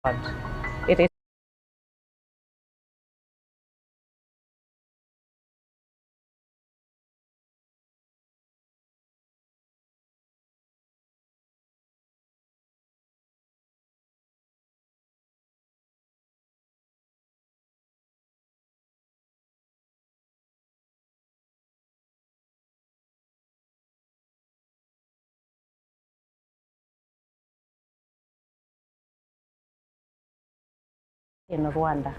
It is in Rwanda.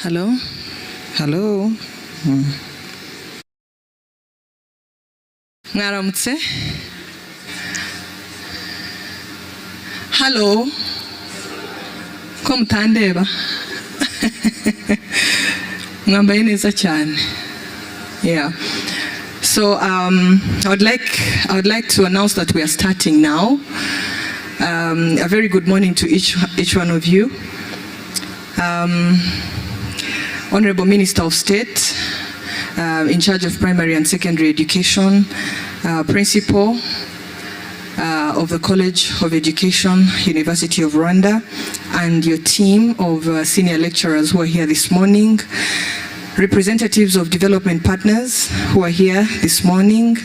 Hello? Hello? Mwaramutse? Hello? Ko mutandeba? Mwambaye neza cyane. Yeah. So I would like to announce that we are starting now. A very good morning to each one of you. Honorable Minister of State, in charge of primary and secondary education, Principal of the College of Education, University of Rwanda, and your team of senior lecturers who are here this morning, representatives of development partners who are here this morning,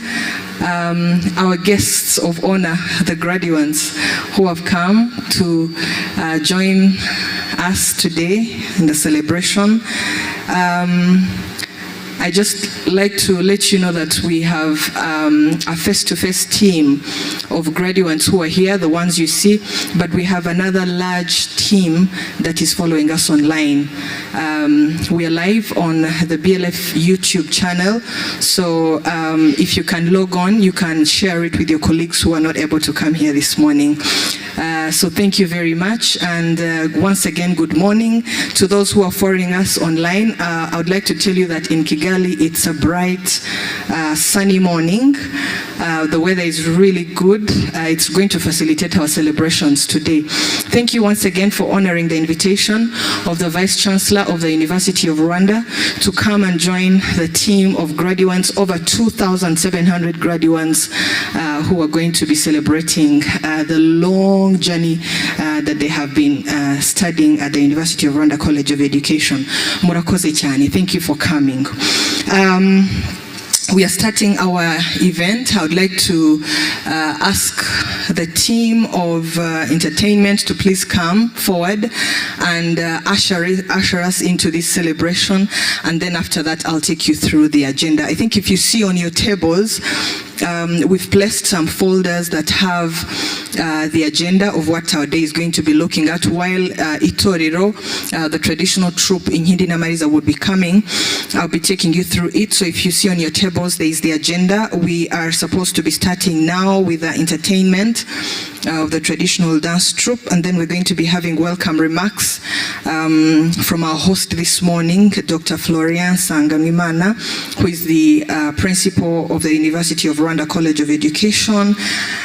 our guests of honor, the graduates who have come to join us today in the celebration. I just like to let you know that we have a face-to-face team of graduates who are here, the ones you see, but we have another large team that is following us online. We are live on the BLF YouTube channel, so if you can log on, you can share it with your colleagues who are not able to come here this morning. So thank you very much, and once again, good morning to those who are following us online. I would like to tell you that in Kigali, it's a bright, sunny morning. The weather is really good. It's going to facilitate our celebrations today. Thank you once again for honoring the invitation of the Vice Chancellor of the University of Rwanda to come and join the team of graduates, over 2,700 graduates who are going to be celebrating the long journey that they have been studying at the University of Rwanda-College of Education. Murakoze cyane. Thank you for coming. We are starting our event. I would like to ask the team of entertainment to please come forward and usher us into this celebration, and then after that I'll take you through the agenda. I think if you see on your tables, we've placed some folders that have the agenda of what our day is going to be looking at, while Itorero, the traditional troupe in Hindi na Mariza, will be coming. I'll be taking you through it. So if you see on your tables, there is the agenda. We are supposed to be starting now with the entertainment of the traditional dance troupe, and then we're going to be having welcome remarks from our host this morning, Dr. Florian Sangamimana, who is the principal of the University of Rwanda College of Education,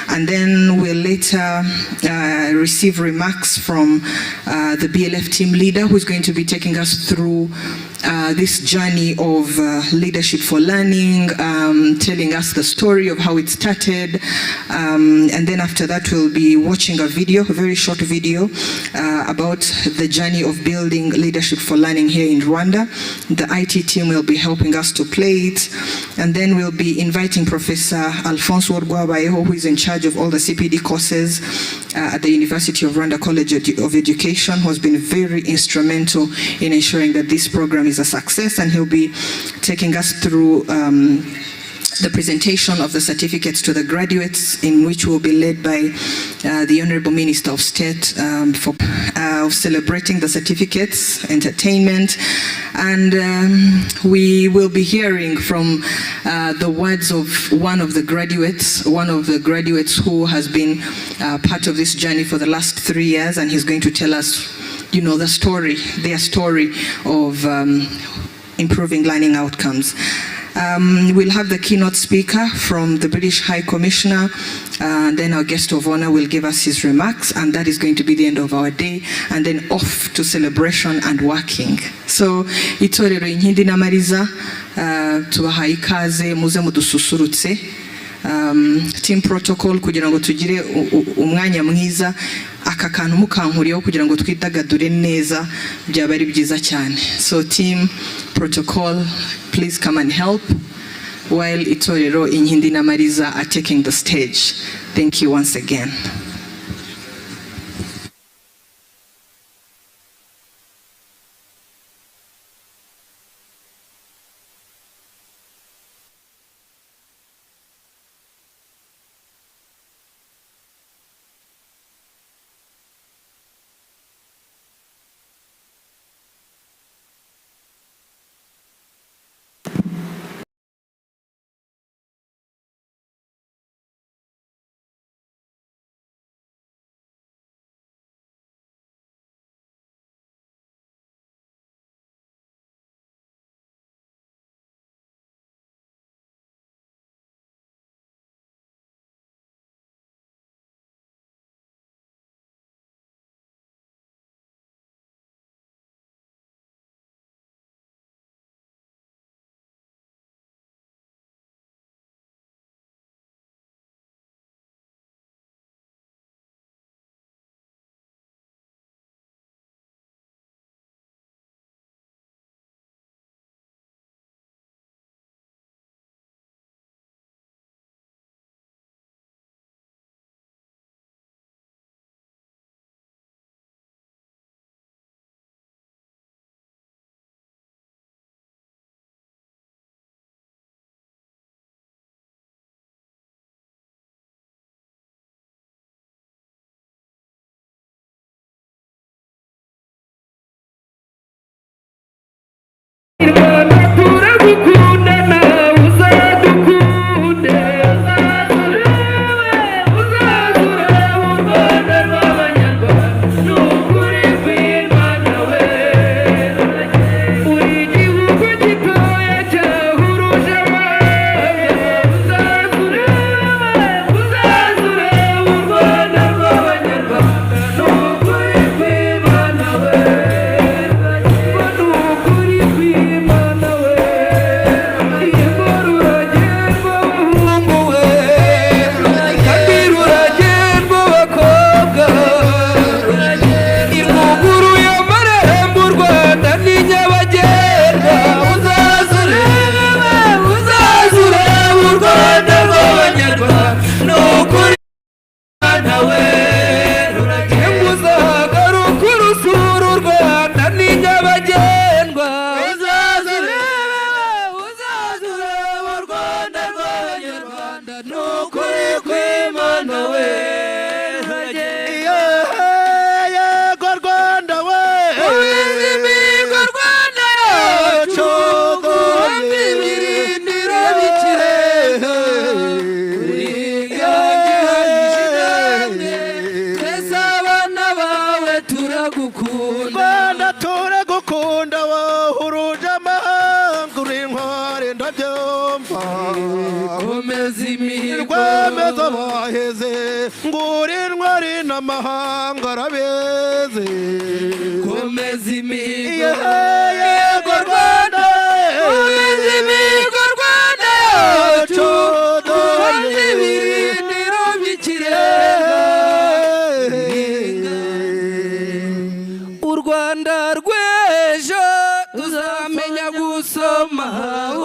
and then we'll later receive remarks from the BLF team leader, who's going to be taking us through this journey of leadership for learning, telling us the story of how it started, and then after that we'll be watching a video, a very short video about the journey of building leadership for learning here in Rwanda. The IT team will be helping us to play it, and then we'll be inviting Professor Alphonse Worgwabayeho, who is in charge of all the CPD courses at the University of Rwanda College of Education, who has been very instrumental in ensuring that this program is a success, and he'll be taking us through the presentation of the certificates to the graduates, in which will be led by the Honorable Minister of State for celebrating the certificates, entertainment, and we will be hearing from the words of one of the graduates who has been part of this journey for the last 3 years, and he's going to tell us, you know, their story of improving learning outcomes. We'll have the keynote speaker from the British High Commissioner, and then our guest of honor will give us his remarks, and that is going to be the end of our day, and then off to celebration and working. So, itorero inkindi na Mariza, tubahaye ikaze muze mudususurutse. Team protocol kugira ngo tugire umwanya mwiza, aka kantu mukankuriyeho kugira ngo twidagadure neza, byaba ari byiza cyane. So team protocol, please come and help while Itorero Inkindi na Mariza are taking the stage. Thank you once again. kwimana we yego Rwanda we imihigo Rwanda yacu duhamye ibirindiro b'ikirenga Rwanda turagukunda wahuruje amahanga uri intwari ndabyumva komeza imihigo rwemeza abaheze nguri intwari n'amahanga arabeze komeza imihigo yego Rwanda komeza imihigo Rwanda yacu duhamye ibirindiro by'ikirenga u Rwanda rw'ejo ruzamenya gusoma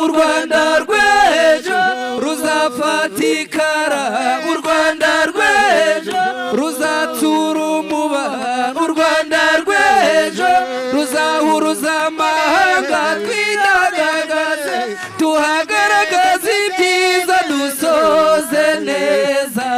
u Rwanda rw'ejo ruzafatikara u Rwanda rw'ejo ruzatsura umubano u Rwanda rw'ejo ruzahuruza amahanga twidagagaze tuhagaragaze ibyiza dusoze neza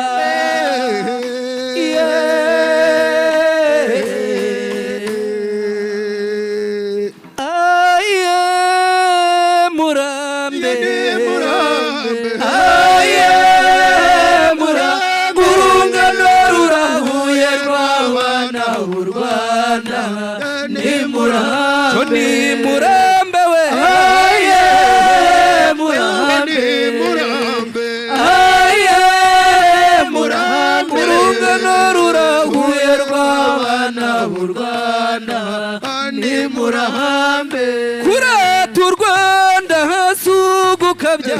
ni murambe we aye murambe aye murambe urungano rurahuye rw'abana b'u Rwanda ni murambe kurata u Rwanda hasugukabya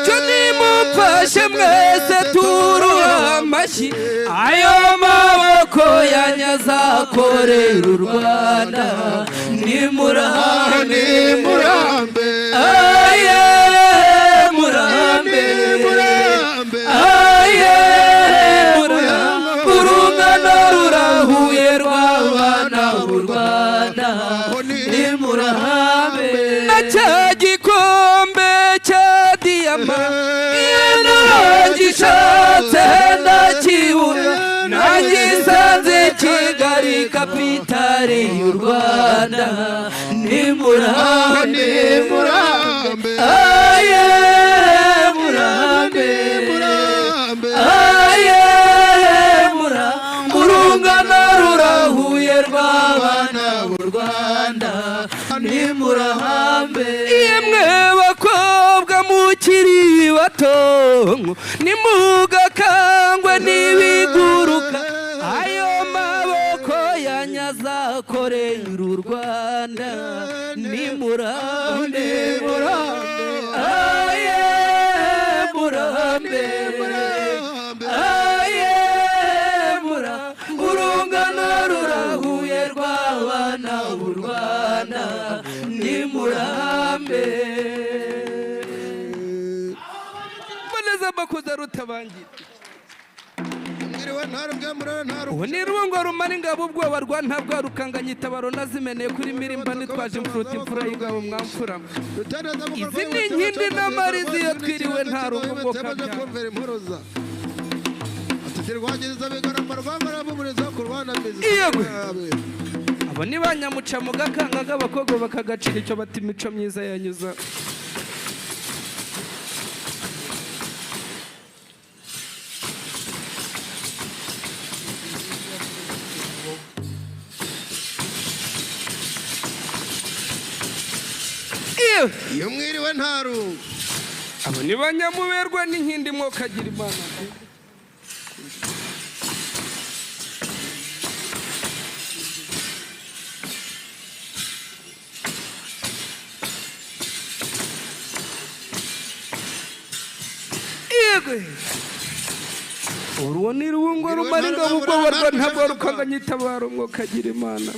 cyo nimumfashe mwese turuha amashyi ayo maboko yanyazakorera u Rwanda ni murambe aye murambe aye murambe urungano rurahuye rw'abana b'u Rwanda ni murambe na cya gikombe cya diyama iyo nagishatse ndakibura nagisanze Kigali kapitali y'u Rwanda ni murambe aye murambe aye murambe urungano rurahuye rw'abana b'u Rwanda ni murambe yemwe bakobwa mukiri bato nimugakangwe n'ibiguruka ayo maboko yanyazakorera u Rwanda ni murambe aye murambe aye murambe urungano rurahuye rw'abana b'u Rwanda ni murambe mboneza makuza rutabangira ubu ni irungo rumara ingabo ubwoba rwa ntabwo rukanganya itabaro nazimeneye kuri mirimba nitwaje imfuruta imfura y'ingabo mwamfuramo izi ni inkindi n'amarizi iyo twiriwe nta rugo kabyara abo ni ba nyamuca mu gakanga k'abakobwa bakagacira icyo bata imico myiza yanyuza iyo mwiriwe ntaru abo ni banyamuberwa n'inkindi mwokagira imana uruwo ni ruwungo rumara ingabo ubwoba rwa ntabwo rukanganya itabaro mwokagira imana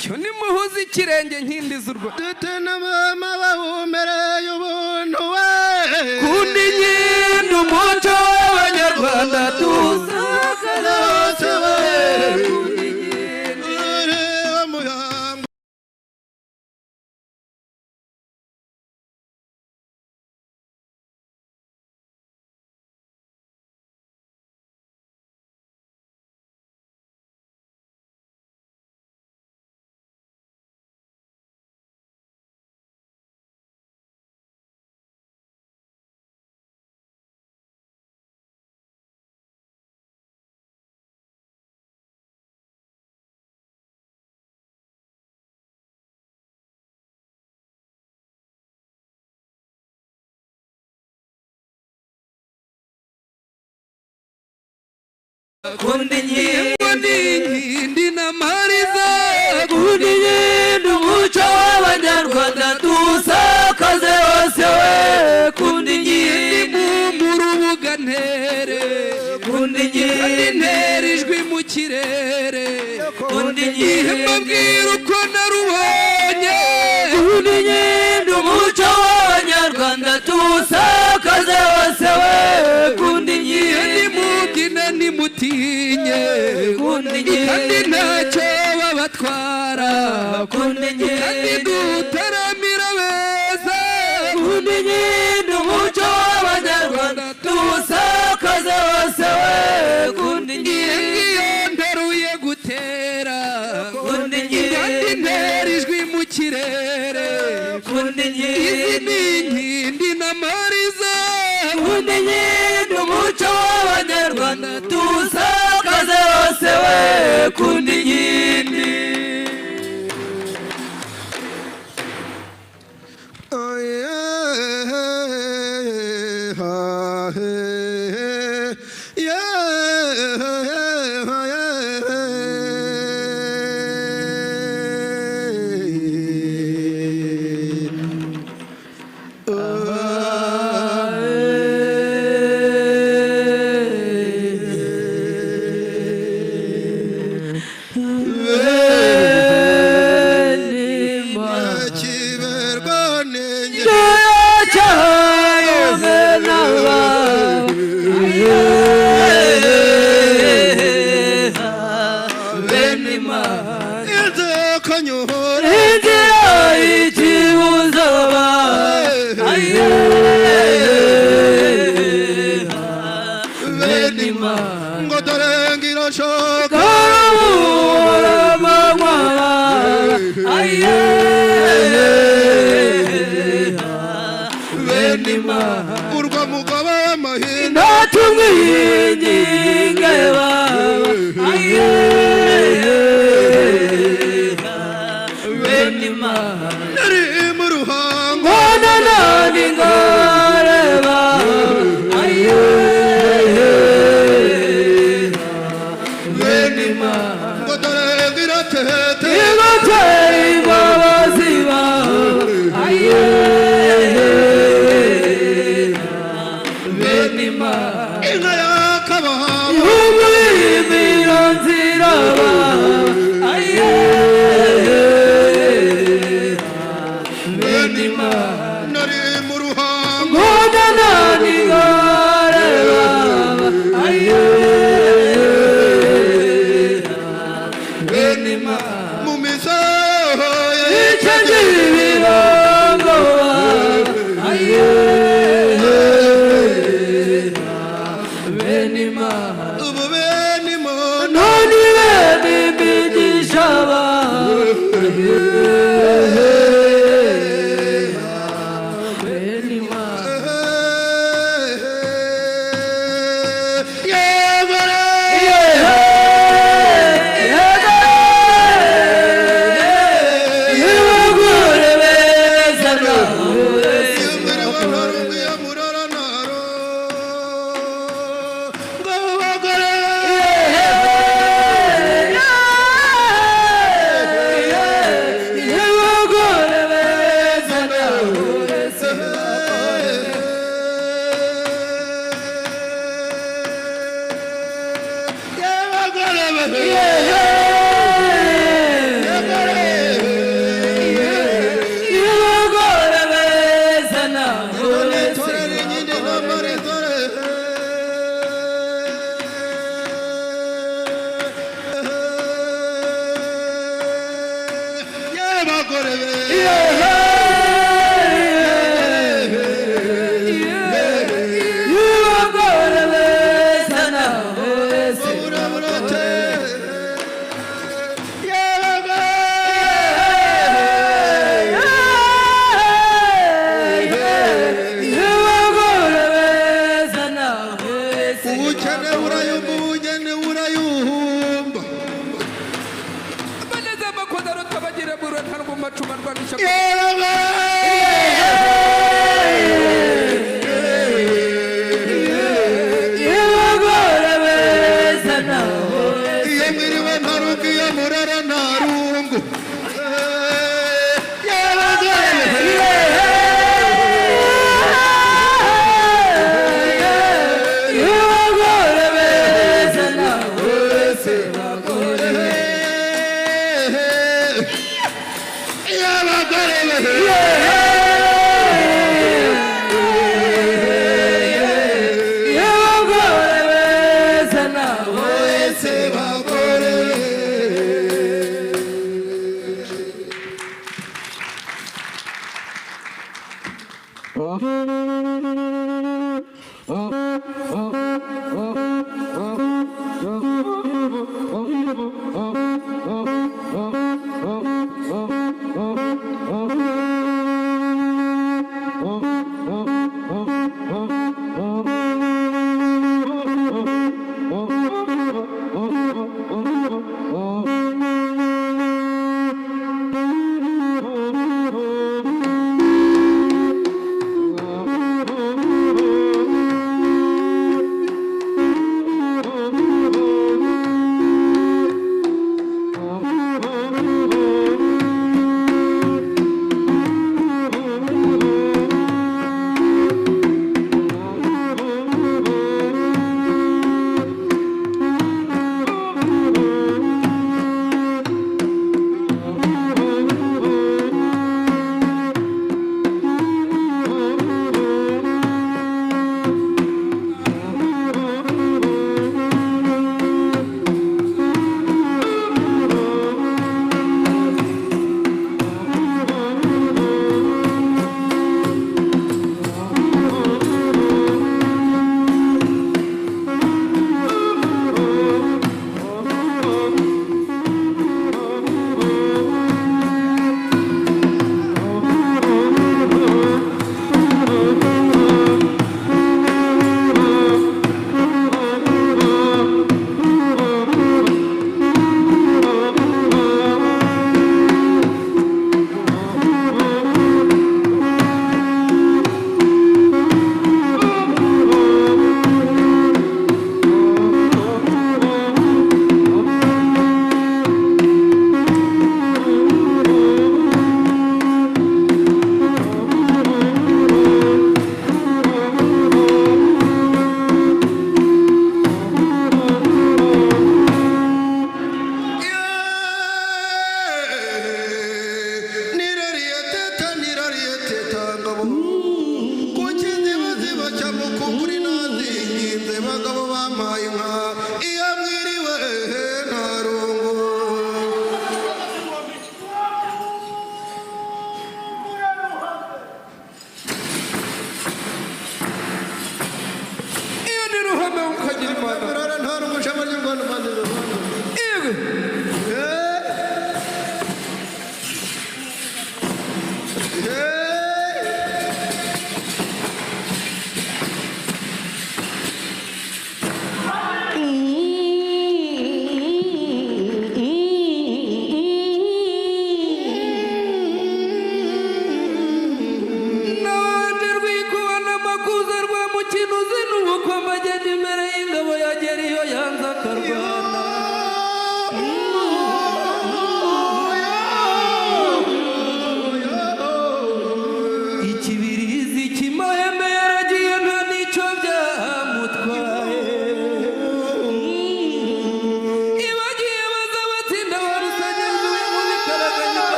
cyo nimuhuze ikirenge nkindi z'urwa dute na mama bahumereye ubuntu we kundi nyindi umuco w'abanyarwanda tuza kundi nyindi n'amariza kundi nyindi umuco w'abanyarwanda dusakaze hose we kundi nyindi mu rubuga ntere kundi nyindi ntere ijwi mu kirere kundi nyindi mbabwira uko narubonye kundi nyindi umuco w'abanyarwanda dusakaze hose we kundi nyindi mubyine nimutinye kundi nyindi kandi ntacyo babatwara kundi nyindi kandi dutaramira beza kundi nyindi umuco w'abanyarwanda dusakaze hose we kundi nyindi iyo nteruye gutera kundi nyindi kandi ntera ijwi mu kirere kundi nyindi izi ni inkindi n'amariza kundi nyindi umuco w'abanyarwanda dusakaze hose we kundi nyindi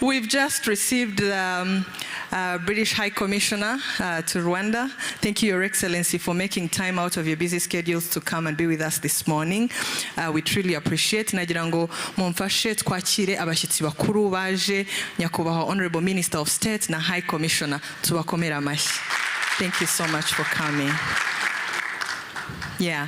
We've just received British High Commissioner to Rwanda. Thank you, Your Excellency, for making time out of your busy schedules to come and be with us this morning. We truly appreciate. Nagira ngo mumfashe twakire abashyitsi bakuru baje, nyakubahwa Honorable Minister of State na High Commissioner, tubakomera amashyi. Thank you so much for coming. Yeah,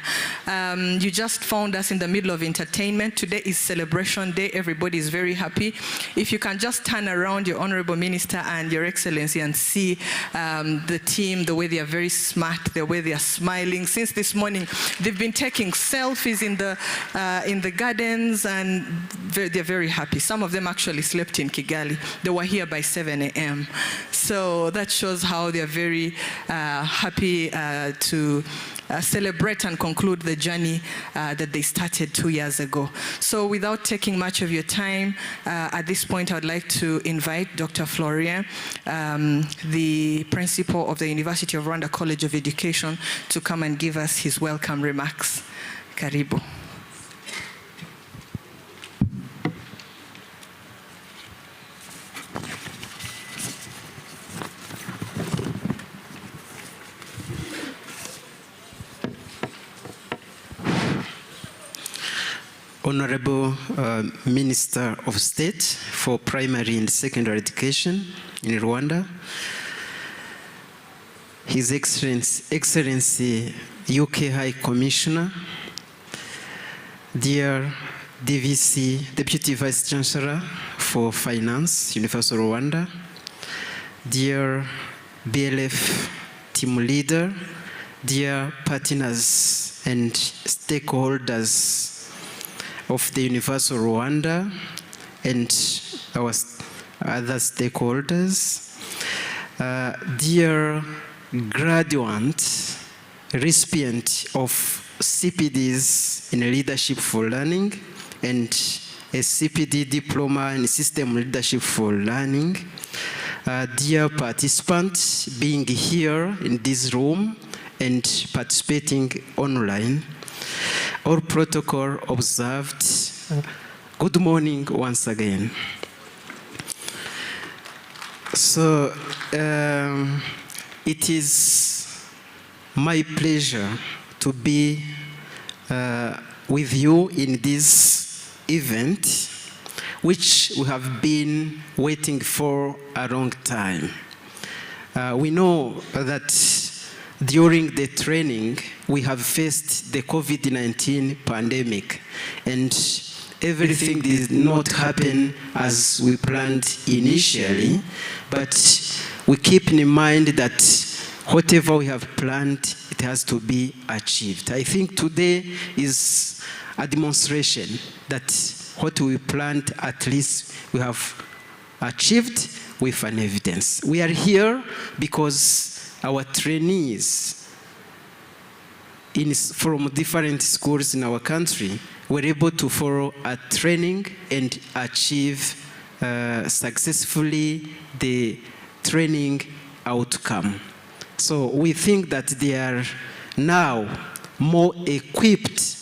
you just found us in the middle of entertainment. Today is celebration day. Everybody is very happy. If you can just turn around, Your Honorable Minister and Your Excellency, and see the team, the way they are very smart, the way they are smiling. Since this morning, they've been taking selfies in the gardens, and they're very happy. Some of them actually slept in Kigali. They were here by 7 a.m. So that shows how they're very happy to celebrate and conclude the journey that they started 2 years ago. So without taking much of your time, at this point I would like to invite Dr. Florien, the principal of the University of Rwanda College of Education, to come and give us his welcome remarks. Karibu. Honorable Minister of State for Primary and Secondary Education in Rwanda, His Excellency UK High Commissioner, dear DVC, Deputy Vice Chancellor for Finance, University of Rwanda, dear BLF team leader, dear partners and stakeholders of the University of Rwanda and our other stakeholders, dear graduates, recipient of CPDs in Leadership for Learning and a CPD Diploma in System Leadership for Learning, dear participants being here in this room and participating online, all protocol observed. Good morning once again. So it is my pleasure to be with you in this event, which we have been waiting for a long time. We know that during the training, we have faced the COVID-19 pandemic, and everything did not happen as we planned initially, but we keep in mind that whatever we have planned, it has to be achieved. I think today is a demonstration that what we planned, at least we have achieved with an evidence. We are here because our trainees from different schools in our country were able to follow a training and achieve successfully the training outcome. So we think that they are now more equipped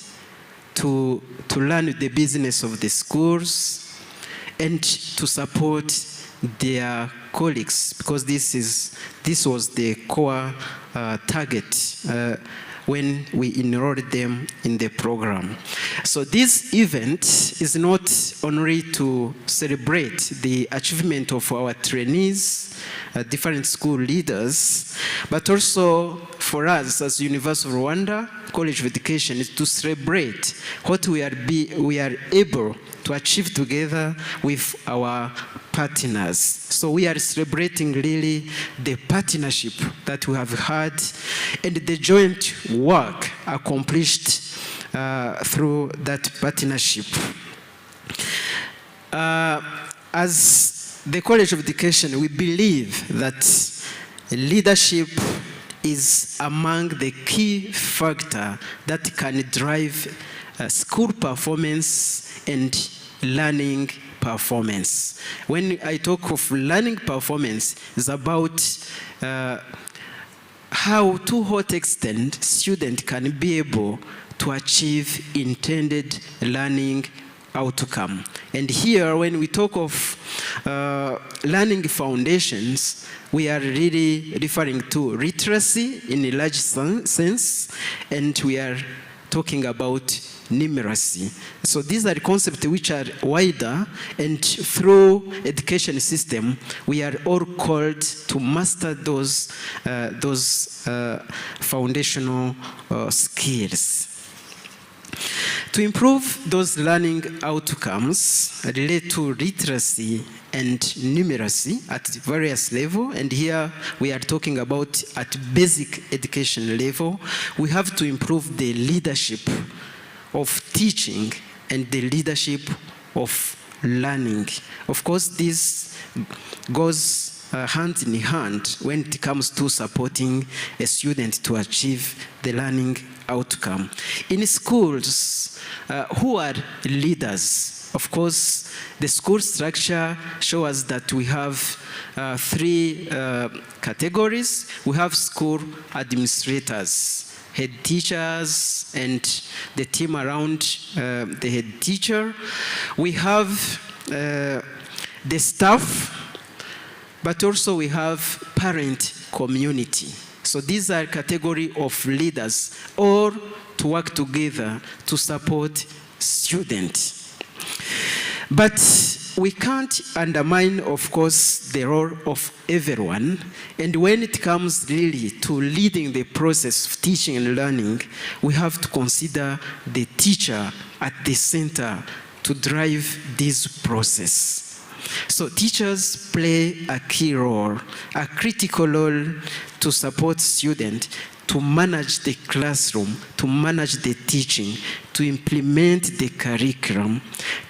to learn the business of the schools and to support their colleagues, because this was the core target when we enrolled them in the program. So this event is not only to celebrate the achievement of our trainees, different school leaders, but also for us as University of Rwanda College of Education is to celebrate what we are able to achieve together with our partners. So we are celebrating really the partnership that we have had and the joint work accomplished through that partnership. As the College of Education, we believe that leadership is among the key factors that can drive school performance and learning performance. When I talk of learning performance, it's about how, to what extent, student can be able to achieve intended learning outcome. And here, when we talk of learning foundations, we are really referring to literacy in a large sense, and we are talking about numeracy. So these are concepts which are wider, and through education system, we are all called to master those foundational skills. To improve those learning outcomes related to literacy and numeracy at various levels, and here we are talking about at basic education level, we have to improve the leadership of teaching and the leadership of learning. Of course, this goes hand in hand when it comes to supporting a student to achieve the learning outcome. In schools, who are leaders? Of course, the school structure shows us that we have three categories. We have school administrators, head teachers, and the team around the head teacher. We have the staff, but also we have parent community. So these are category of leaders, or to work together to support student. But we can't undermine, of course, the role of everyone. And when it comes really to leading the process of teaching and learning, we have to consider the teacher at the center to drive this process. So teachers play a key role, a critical role to support students, to manage the classroom, to manage the teaching, to implement the curriculum,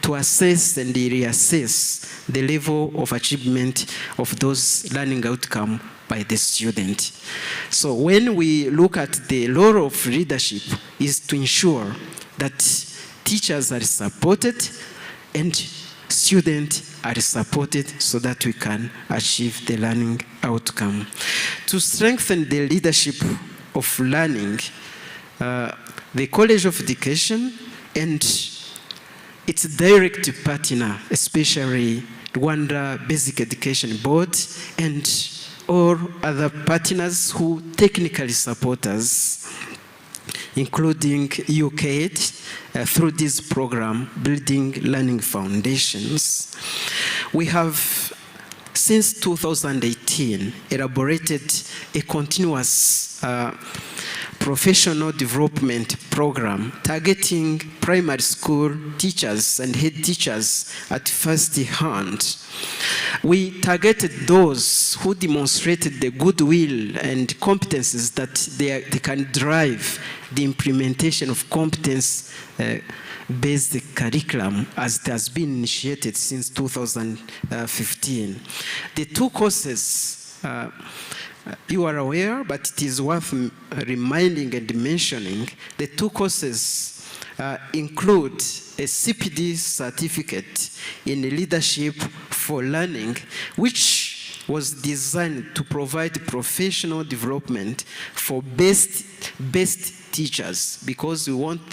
to assess and reassess the level of achievement of those learning outcomes by the student. So when we look at the role of leadership is to ensure that teachers are supported and students are supported so that we can achieve the learning outcome. To strengthen the leadership of learning, the College of Education and its direct partner, especially Rwanda Basic Education Board and all other partners who technically support us, including UKAid, through this program, Building Learning Foundations. We have, since 2018, elaborated a continuous professional development program targeting primary school teachers and head teachers at first hand. We targeted those who demonstrated the goodwill and competencies that they can drive the implementation of competence-based curriculum as it has been initiated since 2015. The two courses you are aware, but it is worth reminding and mentioning. The two courses include a CPD certificate in leadership for learning, which was designed to provide professional development for best teachers, because we want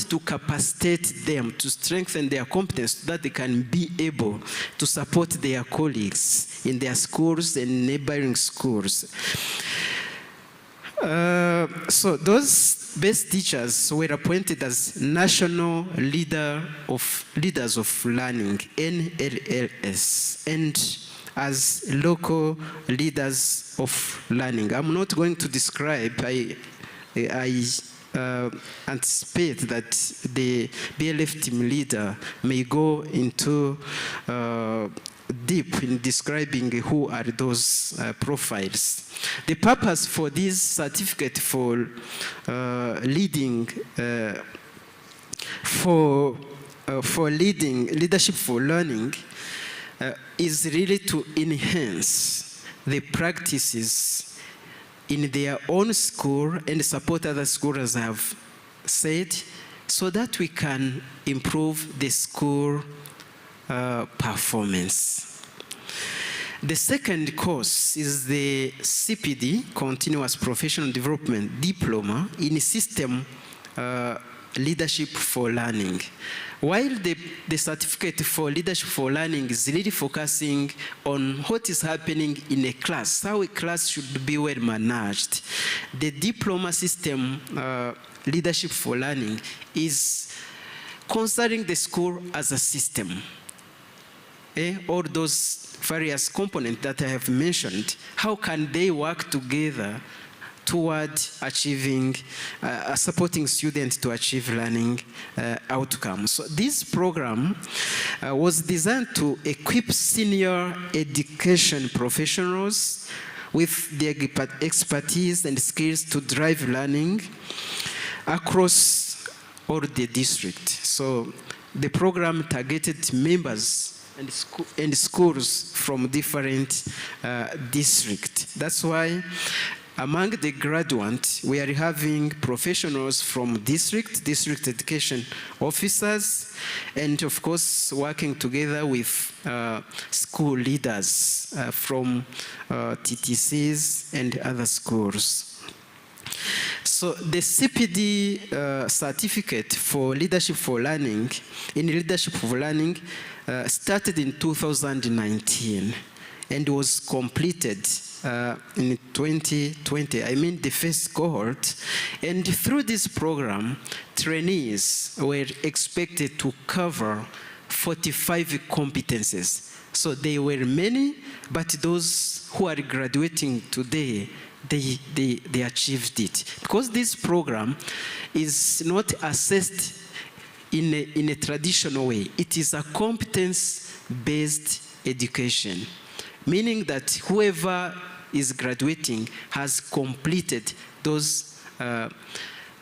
to capacitate them to strengthen their competence so that they can be able to support their colleagues in their schools and neighboring schools. So those best teachers were appointed as National Leaders of Learning, NLLS, and as local leaders of learning. I'm not going to describe, I anticipate that the BLF team leader may go into deep in describing who are those profiles. The purpose for this certificate for leadership for learning is really to enhance the practices in their own school and support other schools, as I have said, so that we can improve the school performance. The second course is the CPD, Continuous Professional Development Diploma in System Leadership for Learning. While the certificate for Leadership for Learning is really focusing on what is happening in a class, how a class should be well managed, the diploma system Leadership for Learning is considering the school as a system. All those various components that I have mentioned, how can they work together toward achieving, supporting students to achieve learning outcomes. So this program was designed to equip senior education professionals with their expertise and skills to drive learning across all the district. So the program targeted members and schools from different districts. That's why among the graduates, we are having professionals from district education officers, and of course working together with school leaders from TTCs and other schools. So the CPD certificate for Leadership for Learning, in Leadership for Learning, started in 2019. and was completed in 2020, I mean the first cohort. And through this program, trainees were expected to cover 45 competences. So they were many, but those who are graduating today, they achieved it. Because this program is not assessed in a traditional way. It is a competence-based education, meaning that whoever is graduating has completed those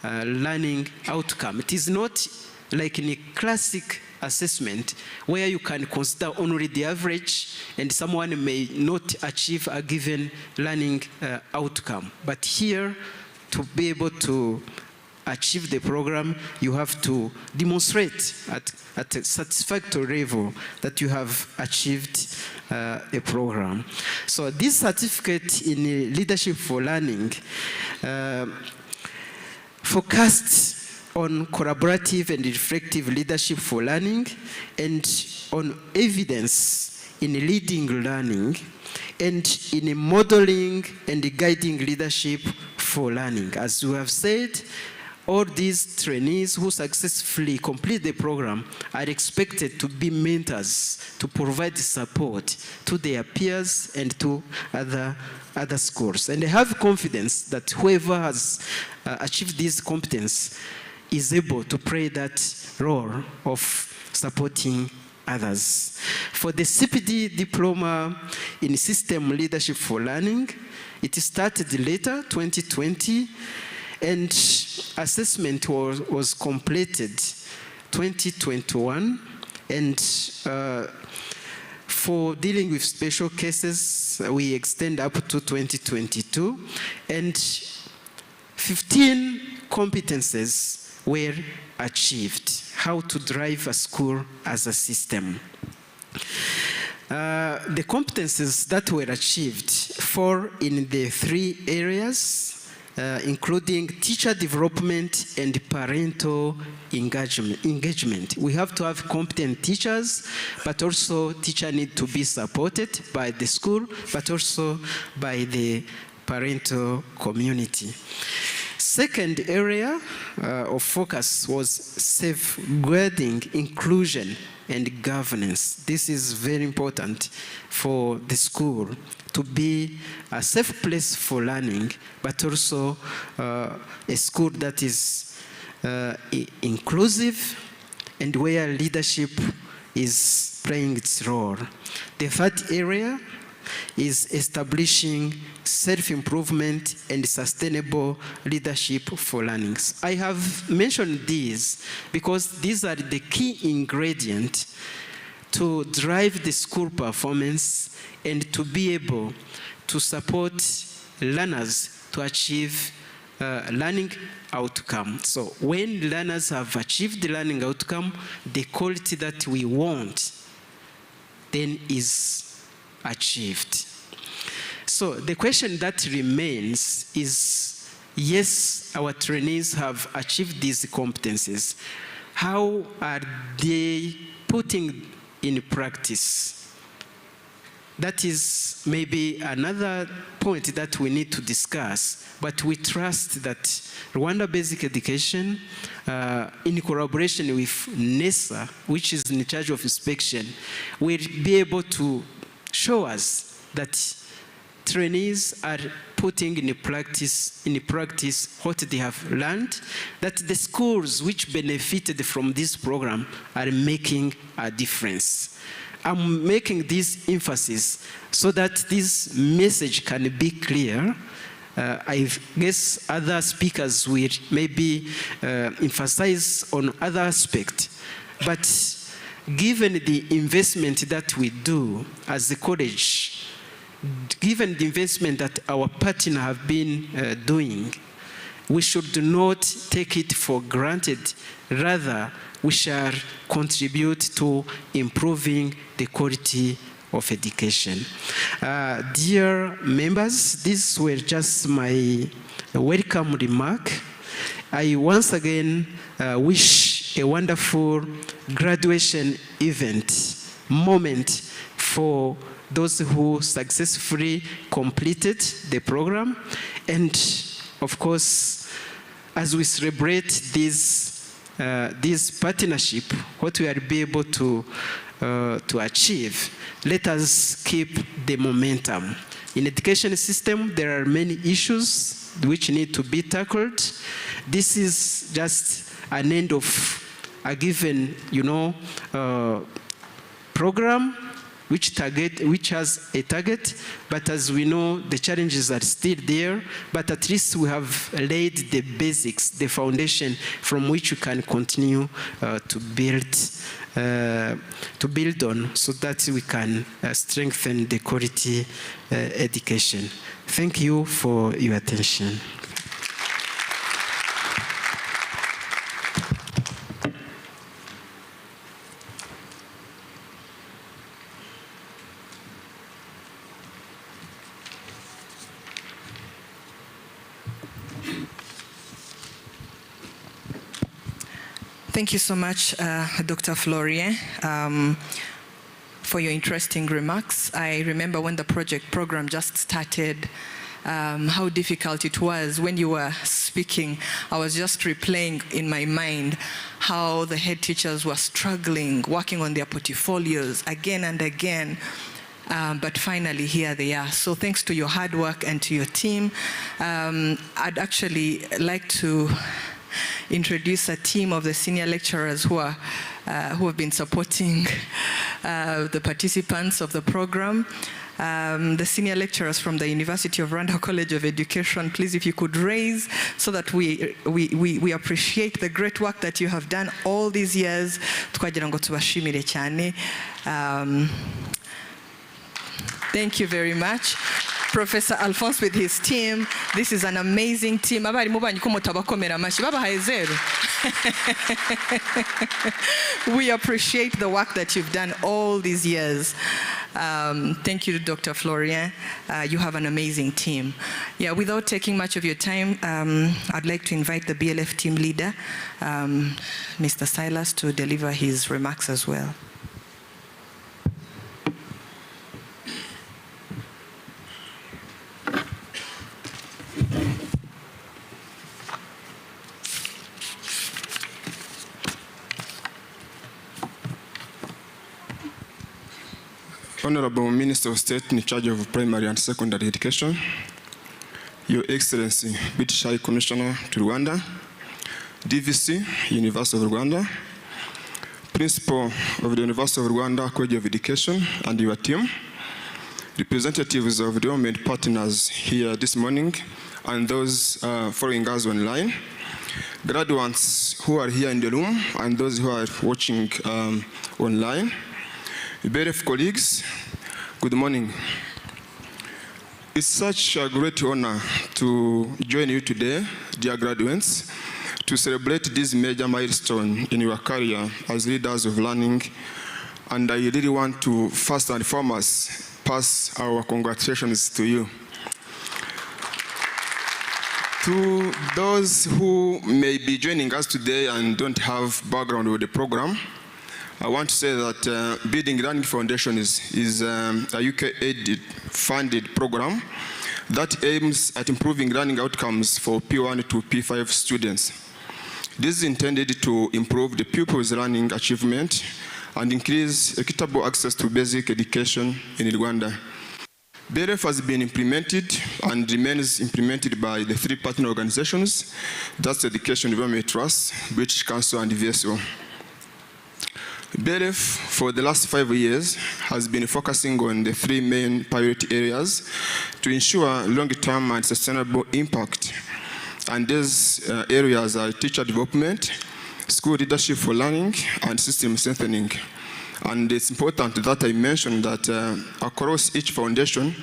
learning outcome. It is not like in a classic assessment where you can consider only the average and someone may not achieve a given learning outcome. But here, to be able to achieve the program, you have to demonstrate at a satisfactory level that you have achieved a program. So this certificate in Leadership for Learning focused on collaborative and reflective leadership for learning and on evidence in leading learning and in modeling and guiding leadership for learning. As we have said, all these trainees who successfully complete the program are expected to be mentors, to provide support to their peers and to other schools. And I have confidence that whoever has achieved this competence is able to play that role of supporting others. For the CPD Diploma in System Leadership for Learning, it started later, 2020, and assessment was completed 2021, and for dealing with special cases, we extend up to 2022, and 15 competences were achieved. How to drive a school as a system. The competences that were achieved fall in the 3 areas, including teacher development and parental engagement. We have to have competent teachers, but also teachers need to be supported by the school, but also by the parental community. Second area of focus was safeguarding inclusion and governance. This is very important for the school to be a safe place for learning, but also a school that is inclusive and where leadership is playing its role. The third area is establishing self-improvement and sustainable leadership for learning. I have mentioned these because these are the key ingredients to drive the school performance and to be able to support learners to achieve learning outcome. So when learners have achieved the learning outcome, the quality that we want then is achieved. So the question that remains is, yes, our trainees have achieved these competencies. How are they putting in practice? That is maybe another point that we need to discuss, but we trust that Rwanda Basic Education, in collaboration with NESA, which is in charge of inspection, will be able to show us that trainees are putting in practice what they have learned, that the schools which benefited from this program are making a difference. I'm making this emphasis so that this message can be clear. I guess other speakers will maybe emphasize on other aspects, but given the investment that we do as a college, given the investment that our partners have been doing, we should not take it for granted. Rather, we shall contribute to improving the quality of education. Dear members, these were just my welcome remark. I once again wish a wonderful graduation event moment for those who successfully completed the program. And of course, as we celebrate this partnership, what we are be able to achieve, let us keep the momentum. In education system, there are many issues which need to be tackled. This is just an end of a given, program which has a target, but as we know, the challenges are still there, but at least we have laid the basics, the foundation from which we can continue to build on, so that we can strengthen the quality education. Thank you for your attention. Thank you so much, Dr. Florien, for your interesting remarks. I remember when the program just started, how difficult it was. When you were speaking, I was just replaying in my mind how the head teachers were struggling, working on their portfolios again and again. But finally, here they are. So thanks to your hard work and to your team, I'd actually like to introduce a team of the senior lecturers who have been supporting the participants of the program. The senior lecturers from the University of Rwanda-College of Education, please, if you could raise so that we appreciate the great work that you have done all these years. Twagira ngo tubashimire cyane. Thank you very much. Professor Alphonse with his team. This is an amazing team. Abarimu banyu ko mutabakomera amashi babahaye zero. We appreciate the work that you've done all these years. Thank you, Dr. Florien. You have an amazing team. Yeah, without taking much of your time, I'd like to invite the BLF team leader, Mr. Silas, to deliver his remarks as well. Honorable Minister of State in charge of primary and secondary education, Your Excellency, British High Commissioner to Rwanda, DVC, University of Rwanda, Principal of the University of Rwanda College of Education and your team, representatives of the government partners here this morning, and those following us online, graduates who are here in the room and those who are watching online, BLF colleagues, good morning. It's such a great honor to join you today, dear graduates, to celebrate this major milestone in your career as leaders of learning. And I really want to, first and foremost, pass our congratulations to you. To those who may be joining us today and don't have background with the program, I want to say that Building Learning Foundation is a UKAid-funded program that aims at improving learning outcomes for P1 to P5 students. This is intended to improve the pupils' learning achievement and increase equitable access to basic education in Rwanda. BLF has been implemented and remains implemented by the three partner organizations, that's Education Development Trust, British Council, and VSO. BLF, for the last 5 years, has been focusing on the three main priority areas to ensure long-term and sustainable impact. And these areas are teacher development, school leadership for learning, and system strengthening. And it's important that I mention that across each foundation,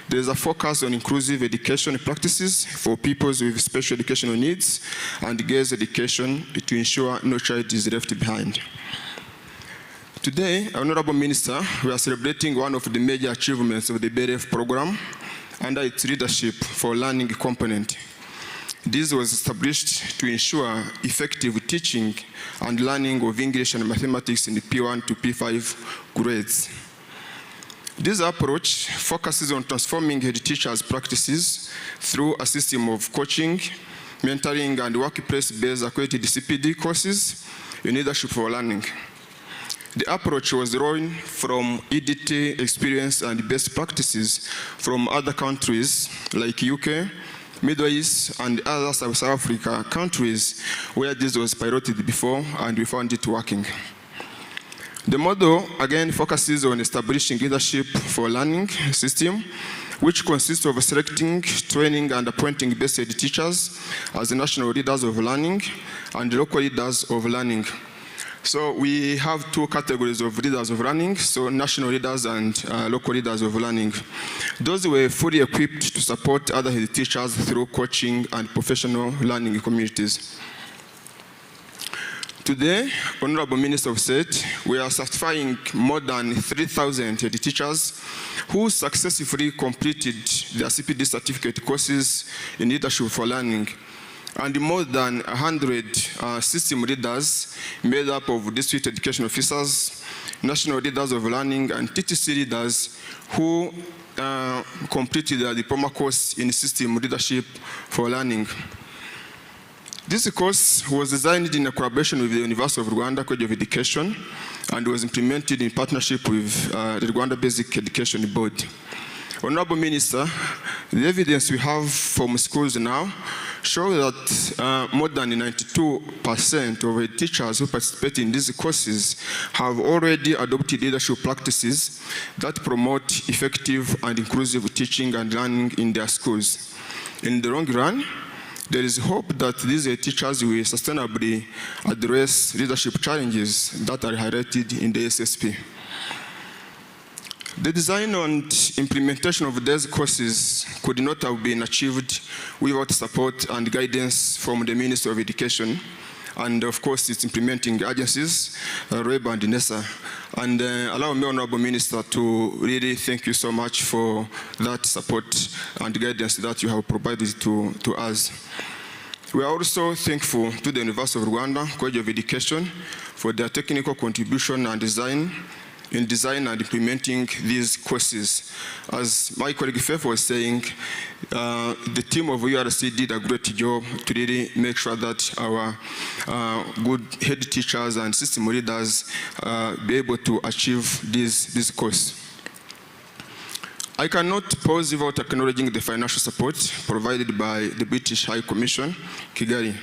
there's a focus on inclusive education practices for people with special educational needs and girls' education to ensure no child is left behind. Today, Honorable Minister, we are celebrating one of the major achievements of the BLF program under its leadership for learning component. This was established to ensure effective teaching and learning of English and mathematics in the P1 to P5 grades. This approach focuses on transforming head teachers' practices through a system of coaching, mentoring, and workplace-based accredited CPD courses in leadership for learning. The approach was drawn from EDT experience and best practices from other countries like UK, Middle East, and other South Africa countries where this was piloted before and we found it working. The model again focuses on establishing leadership for learning system, which consists of selecting, training, and appointing best head teachers as national leaders of learning and local leaders of learning. So we have two categories of leaders of learning, so national leaders and local leaders of learning. Those were fully equipped to support other head teachers through coaching and professional learning communities. Today, Honorable Minister of State, we are certifying more than 3,000 head teachers who successfully completed their CPD certificate courses in leadership for learning, and more than 100 system leaders made up of district education officers, national leaders of learning, and TTC leaders who completed their diploma course in system leadership for learning. This course was designed in a collaboration with the University of Rwanda College of Education and was implemented in partnership with the Rwanda Basic Education Board. Honorable Minister, the evidence we have from schools now show that more than 92% of the teachers who participate in these courses have already adopted leadership practices that promote effective and inclusive teaching and learning in their schools. In the long run, there is hope that these teachers will sustainably address leadership challenges that are highlighted in the SSP. The design and implementation of these courses could not have been achieved without support and guidance from the Ministry of Education, and of course its implementing agencies, REB and NESA. And allow me, Honorable Minister, to really thank you so much for that support and guidance that you have provided to us. We are also thankful to the University of Rwanda College of Education for their technical contribution and design and implementing these courses. As my colleague Fefe was saying, the team of URC did a great job to really make sure that our good head teachers and system leaders be able to achieve this course. I cannot pause without acknowledging the financial support provided by the British High Commission, Kigali.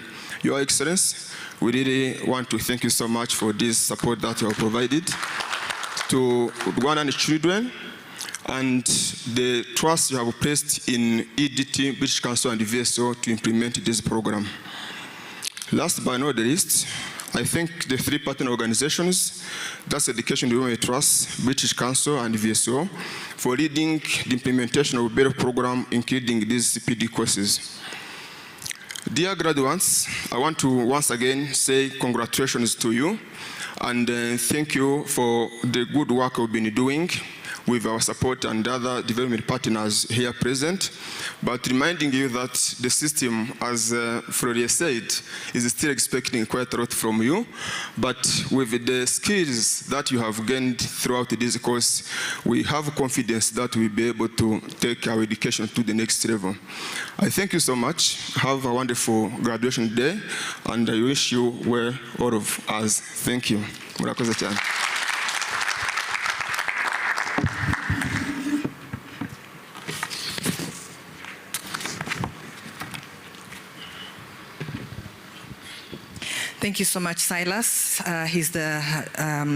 Your Excellency, we really want to thank you so much for this support that you have provided to Rwandan children and the trust you have placed in EDT, British Council, and the VSO to implement this program. Last but not the least, I thank the three partner organizations, that's Education Development Trust, British Council, and VSO, for leading the implementation of a better program, including these CPD courses. Dear graduates, I want to once again say congratulations to you and thank you for the good work we've been doing with our support and other development partners here present, but reminding you that the system, as Floria said, is still expecting quite a lot from you, but with the skills that you have gained throughout this course, we have confidence that we'll be able to take our education to the next level. I thank you so much. Have a wonderful graduation day, and I wish you well, all of us. Thank you. Murakoze cyane. Thank you so much, Silas. He's the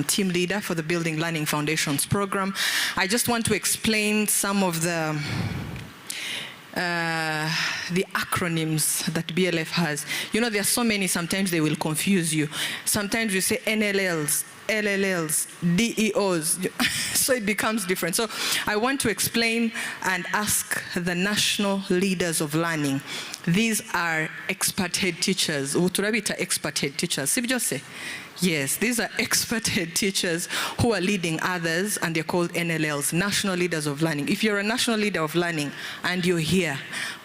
team leader for the Building Learning Foundations program. I just want to explain some of the acronyms that BLF has. You know, there are so many, sometimes they will confuse you. Sometimes you say NLLs, LLLs, DEOs, so it becomes different. So I want to explain and ask the national leaders of learning. These are expert head teachers. Uturabita expert head teachers. Sibjose? Yes, these are expert head teachers who are leading others, and they're called NLLs, National Leaders of Learning. If you're a national leader of learning and you're here,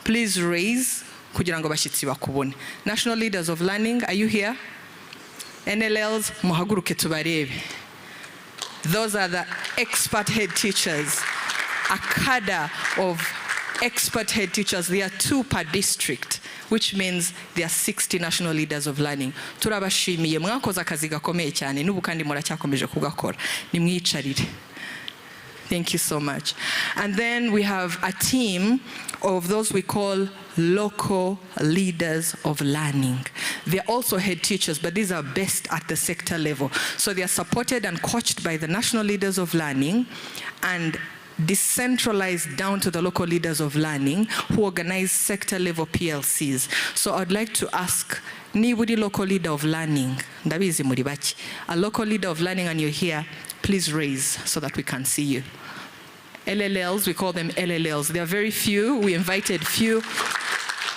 please raise kugira ngo bashitsi bakubone. National Leaders of Learning, are you here? NLLs, muhaguruke tubarebe. Those are the expert head teachers, a cadre of expert head teachers. There are 2 per district, which means there are 60 national leaders of learning. Turabashimiye mwakoze akazi gakomeye cyane n'ubu kandi muracyakomeje kugakora. Nimwicarire. Thank you so much. And then we have a team of those we call local leaders of learning. They're also head teachers, but these are best at the sector level. So they are supported and coached by the national leaders of learning and decentralized down to the local leaders of learning who organize sector level PLCs. So I'd like to ask, Nibudi local leader of learning, ndabizi muri baki, a local leader of learning and you're here, please raise so that we can see you. LLLs, we call them LLLs. There are very few. We invited few.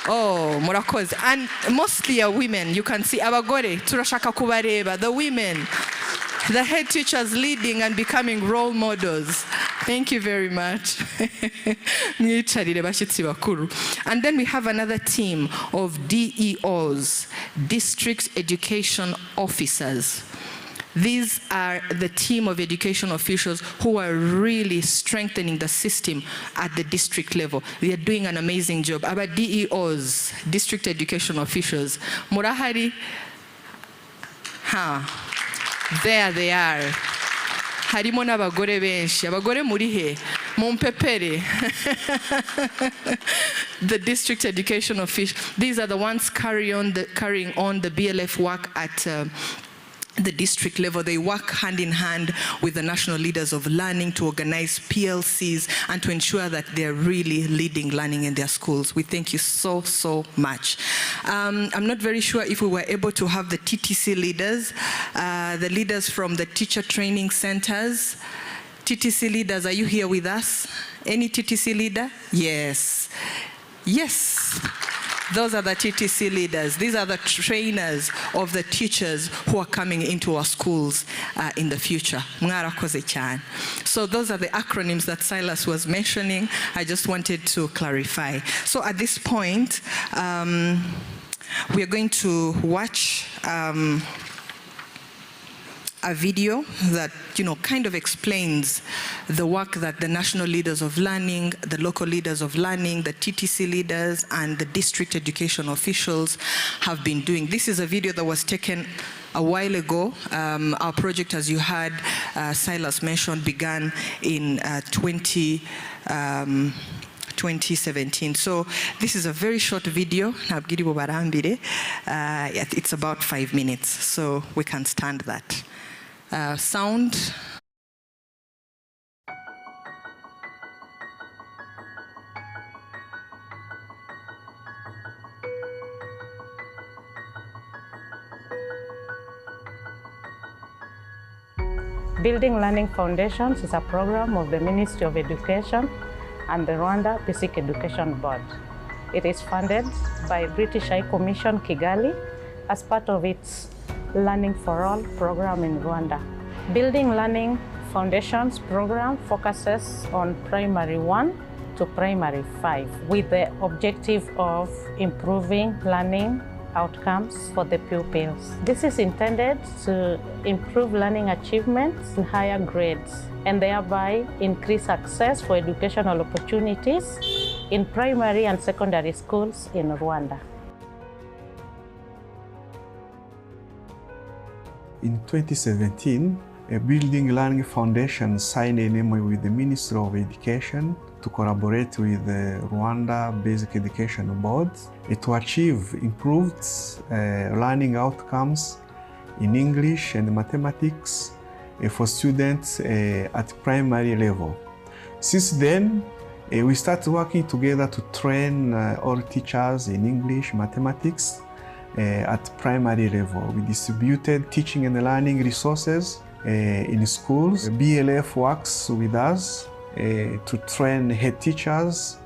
Oh, murakoze. And mostly are women. You can see abagore, turashaka kubareba, the women, the head teachers leading and becoming role models. Thank you very much. And then we have another team of DEOs, District Education Officers. These are the team of education officials who are really strengthening the system at the district level. They are doing an amazing job. Our DEOs, District Education Officials, Murahari, there they are. Harimo n'abagore benshi. Abagore muri he? Mumpepere. The district education officials. These are the ones carrying on the BLF work at the district level. They work hand in hand with the national leaders of learning to organize PLCs and to ensure that they're really leading learning in their schools. We thank you so, so much. I'm not very sure if we were able to have the TTC leaders, the leaders from the teacher training centers. TTC leaders, are you here with us? Any TTC leader? Yes. Yes. Those are the TTC leaders. These are the trainers of the teachers who are coming into our schools in the future. So those are the acronyms that Silas was mentioning. I just wanted to clarify. So at this point, we are going to watch a video that, kind of explains the work that the national leaders of learning, the local leaders of learning, the TTC leaders, and the district education officials have been doing. This is a video that was taken a while ago. Our project, as you heard Silas mention, began in 2017. So this is a very short video. It's about 5 minutes, so we can stand that. Sound. Building Learning Foundations is a program of the Ministry of Education and the Rwanda Basic Education Board. It is funded by British High Commission Kigali as part of its Learning for All program in Rwanda. Building Learning Foundations program focuses on primary 1 to primary 5 with the objective of improving learning outcomes for the pupils. This is intended to improve learning achievements in higher grades and thereby increase access for educational opportunities in primary and secondary schools in Rwanda. In 2017, a Building Learning Foundation signed an MOU with the Ministry of Education to collaborate with the Rwanda Basic Education Board to achieve improved learning outcomes in English and mathematics for students at primary level. Since then, we started working together to train all teachers in English, mathematics, at primary level. We distributed teaching and learning resources in schools. BLF works with us to train head teachers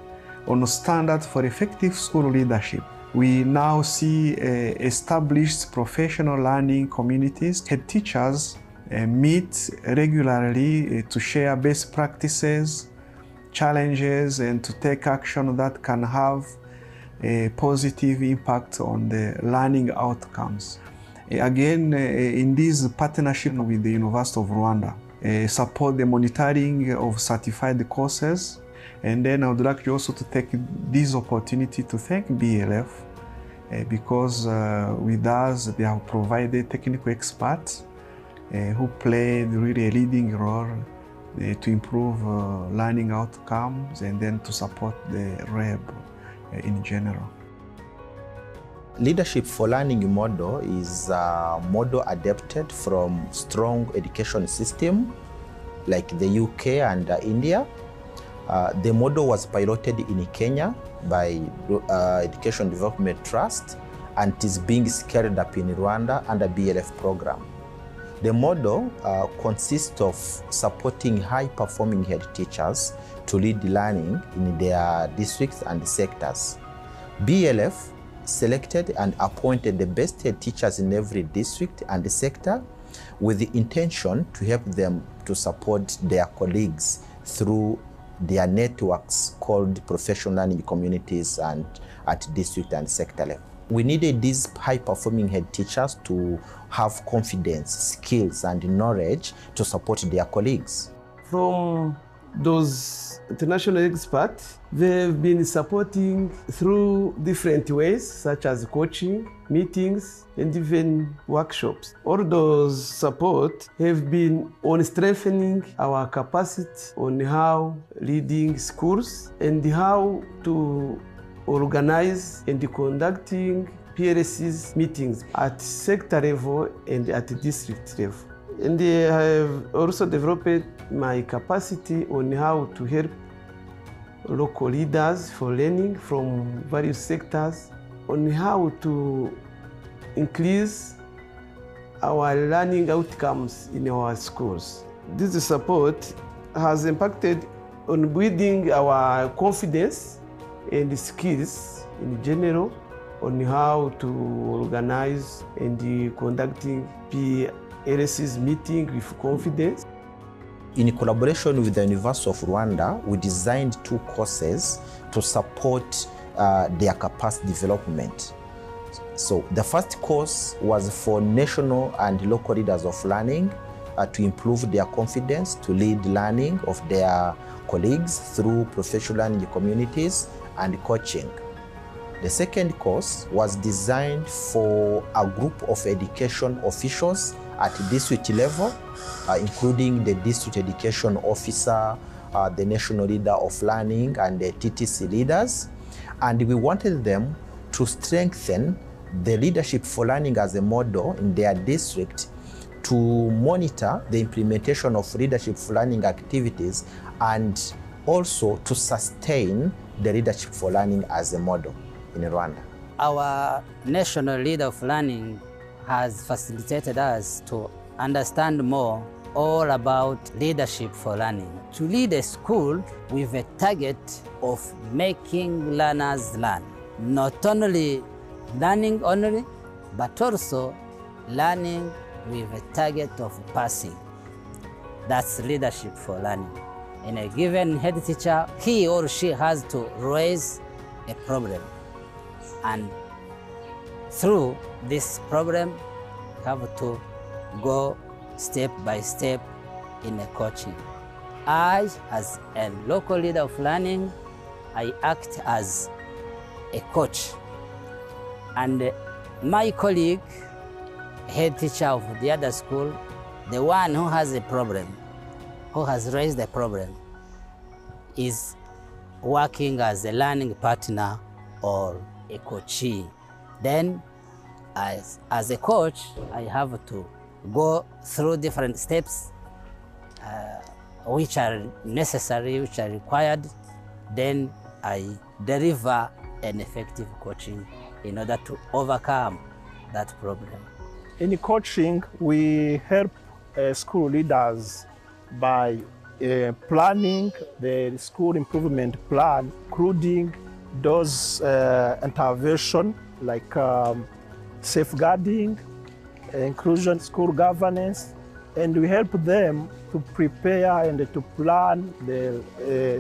on a standard for effective school leadership. We now see established professional learning communities. Head teachers meet regularly to share best practices, challenges, and to take action that can have a positive impact on the learning outcomes. Again, in this partnership with the University of Rwanda, support the monitoring of certified courses. And then I would like also to take this opportunity to thank BLF because with us they have provided technical experts who played really a leading role to improve learning outcomes and then to support the REB in general. Leadership for Learning model is a model adapted from strong education system like the UK and India. The model was piloted in Kenya by Education Development Trust and is being scaled up in Rwanda under BLF program. The model consists of supporting high-performing head teachers to lead learning in their districts and sectors. BLF selected and appointed the best head teachers in every district and sector with the intention to help them to support their colleagues through their networks called professional learning communities and at district and sector level. We needed these high-performing head teachers to have confidence, skills, and knowledge to support their colleagues. From those international experts, they've been supporting through different ways, such as coaching, meetings, and even workshops. All those support have been on strengthening our capacity on how leading schools and how to organize and conducting PLC's meetings at sector level and at district level. And I have also developed my capacity on how to help local leaders for learning from various sectors on how to increase our learning outcomes in our schools. This support has impacted on building our confidence and skills in general on how to organize and conducting PLC's meeting with confidence. In collaboration with the University of Rwanda, we designed 2 courses to support their capacity development. So the first course was for national and local leaders of learning to improve their confidence to lead learning of their colleagues through professional learning communities and coaching. The second course was designed for a group of education officials at district level, including the district education officer, the national leader of learning, and the TTC leaders. And we wanted them to strengthen the leadership for learning as a model in their district to monitor the implementation of leadership for learning activities and also to sustain the leadership for learning as a model in Rwanda. Our national leader of learning has facilitated us to understand more all about leadership for learning. To lead a school with a target of making learners learn. Not only learning only, but also learning with a target of passing. That's leadership for learning. In a given head teacher, he or she has to raise a problem. And through this problem, you have to go step by step in a coaching. I, as a local leader of learning, I act as a coach. And my colleague, head teacher of the other school, the one who has a problem, who has raised the problem, is working as a learning partner or a coachee. Then, as a coach, I have to go through different steps which are necessary, which are required. Then I deliver an effective coaching in order to overcome that problem. In coaching, we help school leaders by planning the school improvement plan, including those interventions like safeguarding, inclusion, school governance, and we help them to prepare and to plan the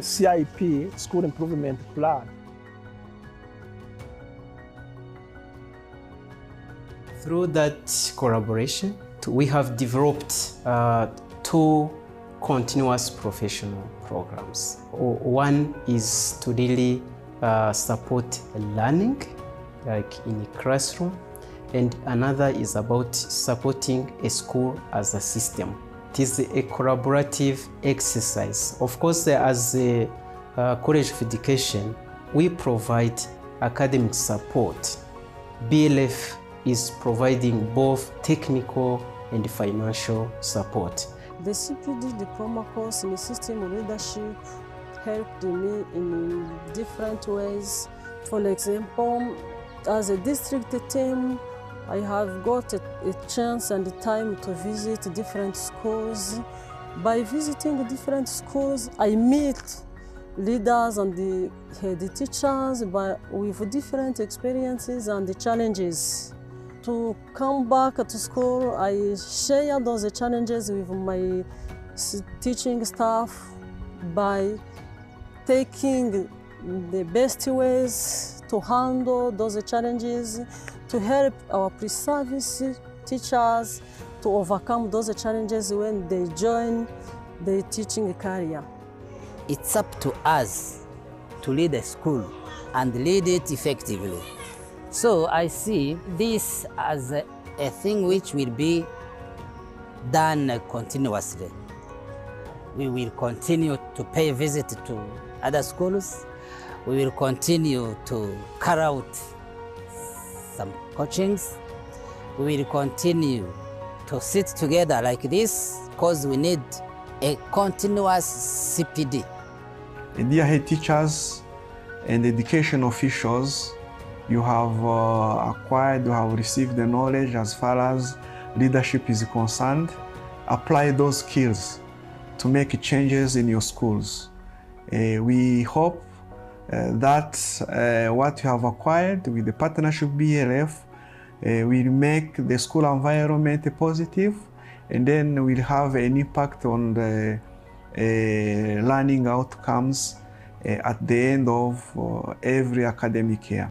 CIP, school improvement plan. Through that collaboration, we have developed 2 continuous professional programs. One is to really support learning, like in a classroom, and another is about supporting a school as a system. It is a collaborative exercise. Of course, as a College of Education, we provide academic support. BLF is providing both technical and financial support. The CPD diploma course in system leadership helped me in different ways. For example, as a district team, I have got a chance and time to visit different schools. By visiting different schools, I meet leaders and the head teachers with different experiences and challenges. To come back to school, I share those challenges with my teaching staff by taking the best ways to handle those challenges, to help our pre-service teachers to overcome those challenges when they join the teaching career. It's up to us to lead a school and lead it effectively. So I see this as a thing which will be done continuously. We will continue to pay a visit to other schools. We will continue to carry out some coachings. We will continue to sit together like this because we need a continuous CPD. Dear head teachers and education officials, you have acquired, you have received the knowledge as far as leadership is concerned. Apply those skills to make changes in your schools. We hope that what you have acquired with the partnership BLF will make the school environment positive, and then will have an impact on the learning outcomes at the end of every academic year.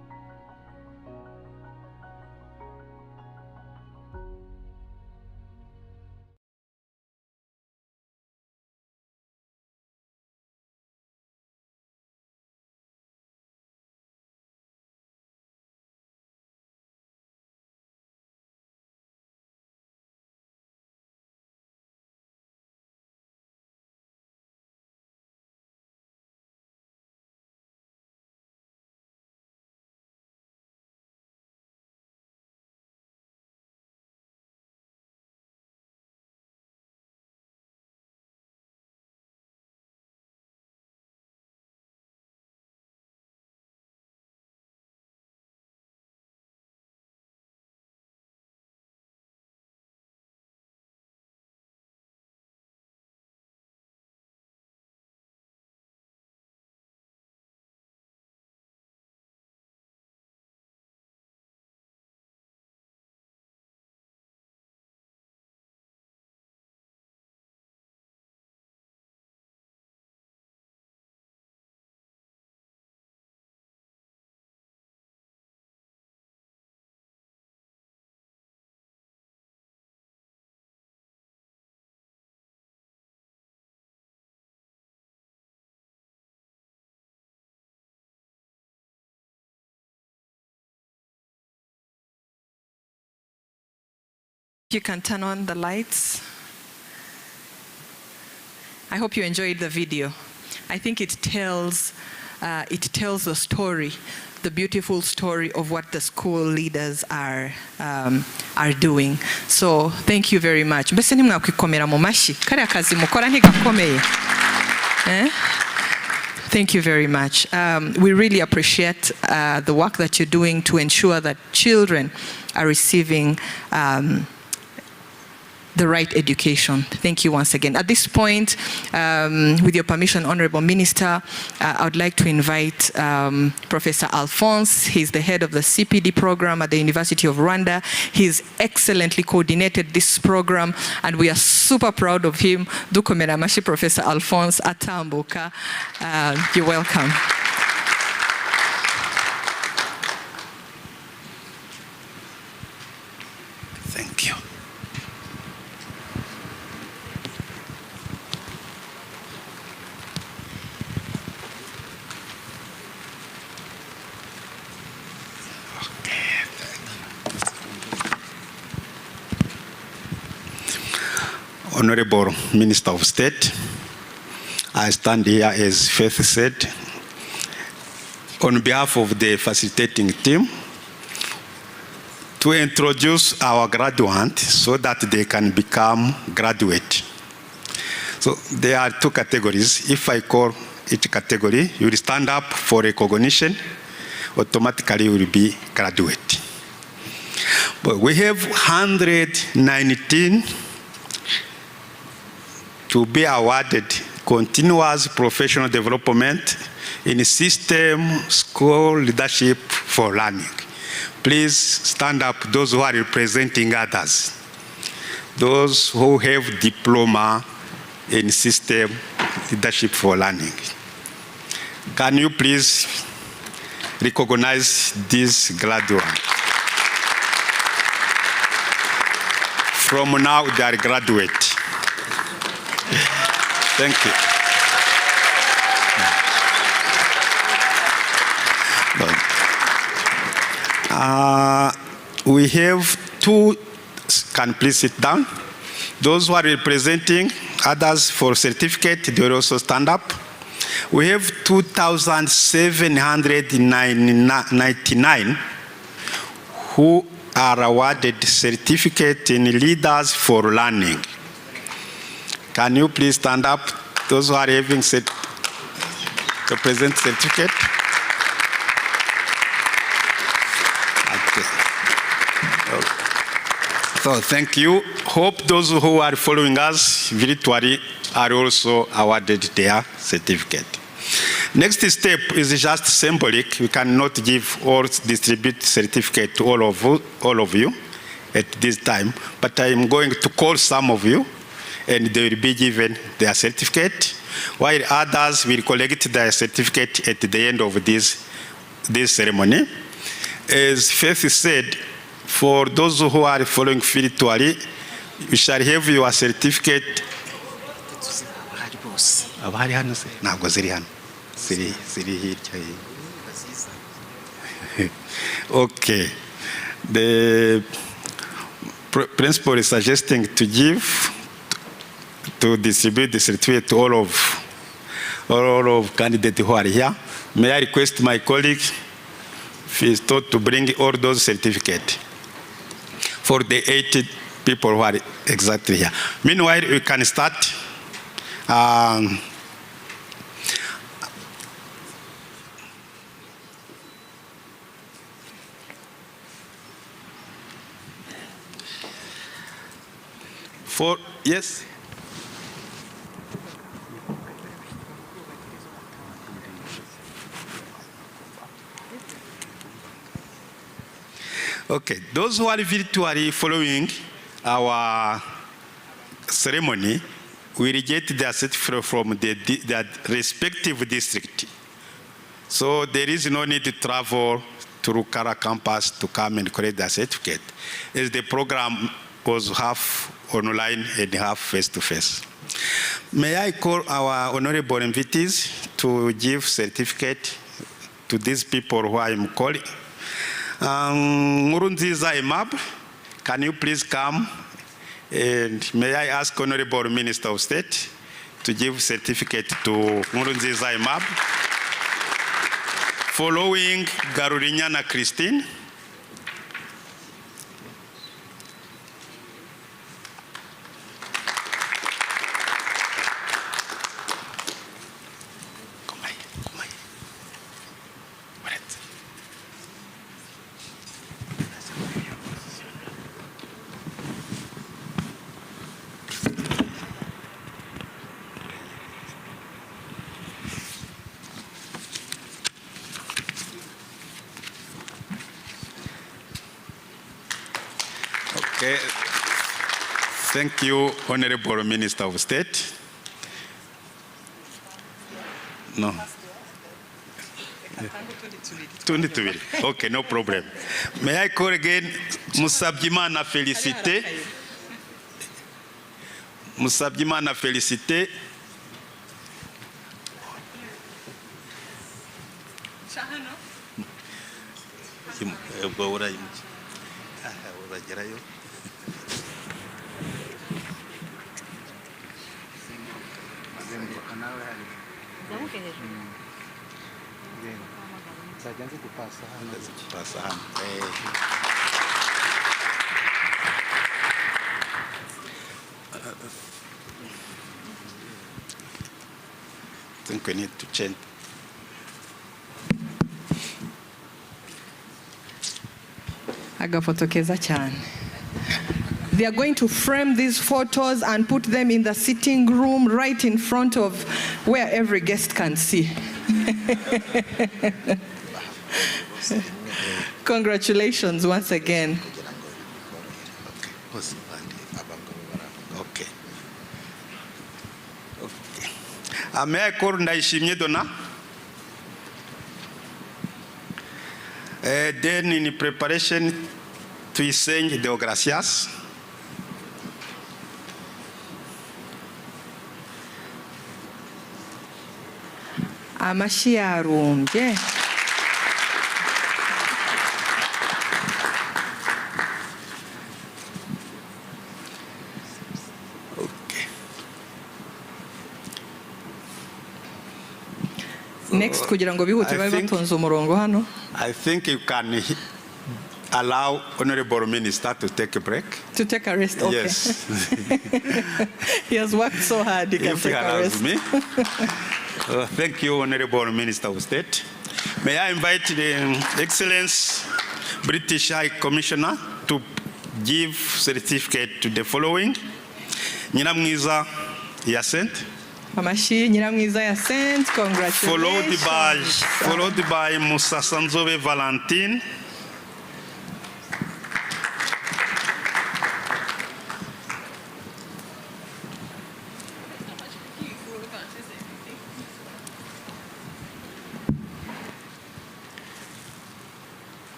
You can turn on the lights. I hope you enjoyed the video. I think it tells the story, the beautiful story of what the school leaders are doing. So thank you very much. Mbese nimwakwikomera mu mashi kare akazi mukora ntigakomeye. Thank you very much. We really appreciate the work that you're doing to ensure that children are receiving the right education. Thank you once again. At this point, with your permission, Honorable Minister, I would like to invite Professor Alphonse. He's the head of the CPD program at the University of Rwanda. He's excellently coordinated this program, and we are super proud of him. Dukomera mashi Professor Alphonse Atambuka. You're welcome. Thank you. Honorable Minister of State, I stand here, as Faith said, on behalf of the facilitating team, to introduce our graduates so that they can become graduate. So there are two categories. If I call each category, you will stand up for recognition, automatically you will be graduate. But we have 119 to be awarded continuous professional development in system school leadership for learning. Please stand up, those who are representing others. Those who have diploma in system leadership for learning. Can you please recognize this graduate? From now, they are graduate. Thank you. We have two, can please sit down. Those who are representing others for certificate, they will also stand up. We have 2,799 who are awarded certificate in leaders for learning. Can you please stand up? Those who are having to present certificate. Okay. So thank you. Hope those who are following us virtually are also awarded their certificate. Next step is just symbolic. We cannot give or distribute certificate to all of you at this time, but I am going to call some of you, and they will be given their certificate, while others will collect their certificate at the end of this ceremony. As Faith said, for those who are following virtually, you shall have your certificate. Okay. The principal is suggesting to distribute the certificate to all of candidates who are here. May I request my colleague Fisto to bring all those certificates for the 80 people who are exactly here. Meanwhile, we can start. Yes? Okay, those who are virtually following our ceremony will get their certificate from their respective district. So there is no need to travel to Rukara campus to come and collect their certificate, as the program was half online and half face-to-face. May I call our honorable invitees to give certificate to these people who I am calling. Murunziza Emab, can you please come? And may I ask Honorable Minister of State to give certificate to Murunziza Emab. Following Garurinyana Christine. Okay. Thank you, Honorable Minister of State. No. 22. Okay, no problem. May I call again Musabyimana Félicité? Musabyimana Félicité. I think we need to change. Agafoto keza cyane. They are going to frame these photos and put them in the sitting room right in front of where every guest can see. Congratulations once again. Okay. May I call Ndaishimye Donna? Then in preparation to sing the gracias. Amashyi yarumbye. Next kugira ngo bihute babe batonze umurongo hano. I think you can allow Honorable Minister to take a break. To take a rest, okay. Yes. He has worked so hard, he can take a rest. Me. Thank you, Honorable Minister of State. May I invite the Excellence British High Commissioner to give certificate to the following. Nyiramwiza Hyacinthe. Amashyi Nyiramwiza Hyacinthe, congratulations. Followed by Musasanzobe Valentine.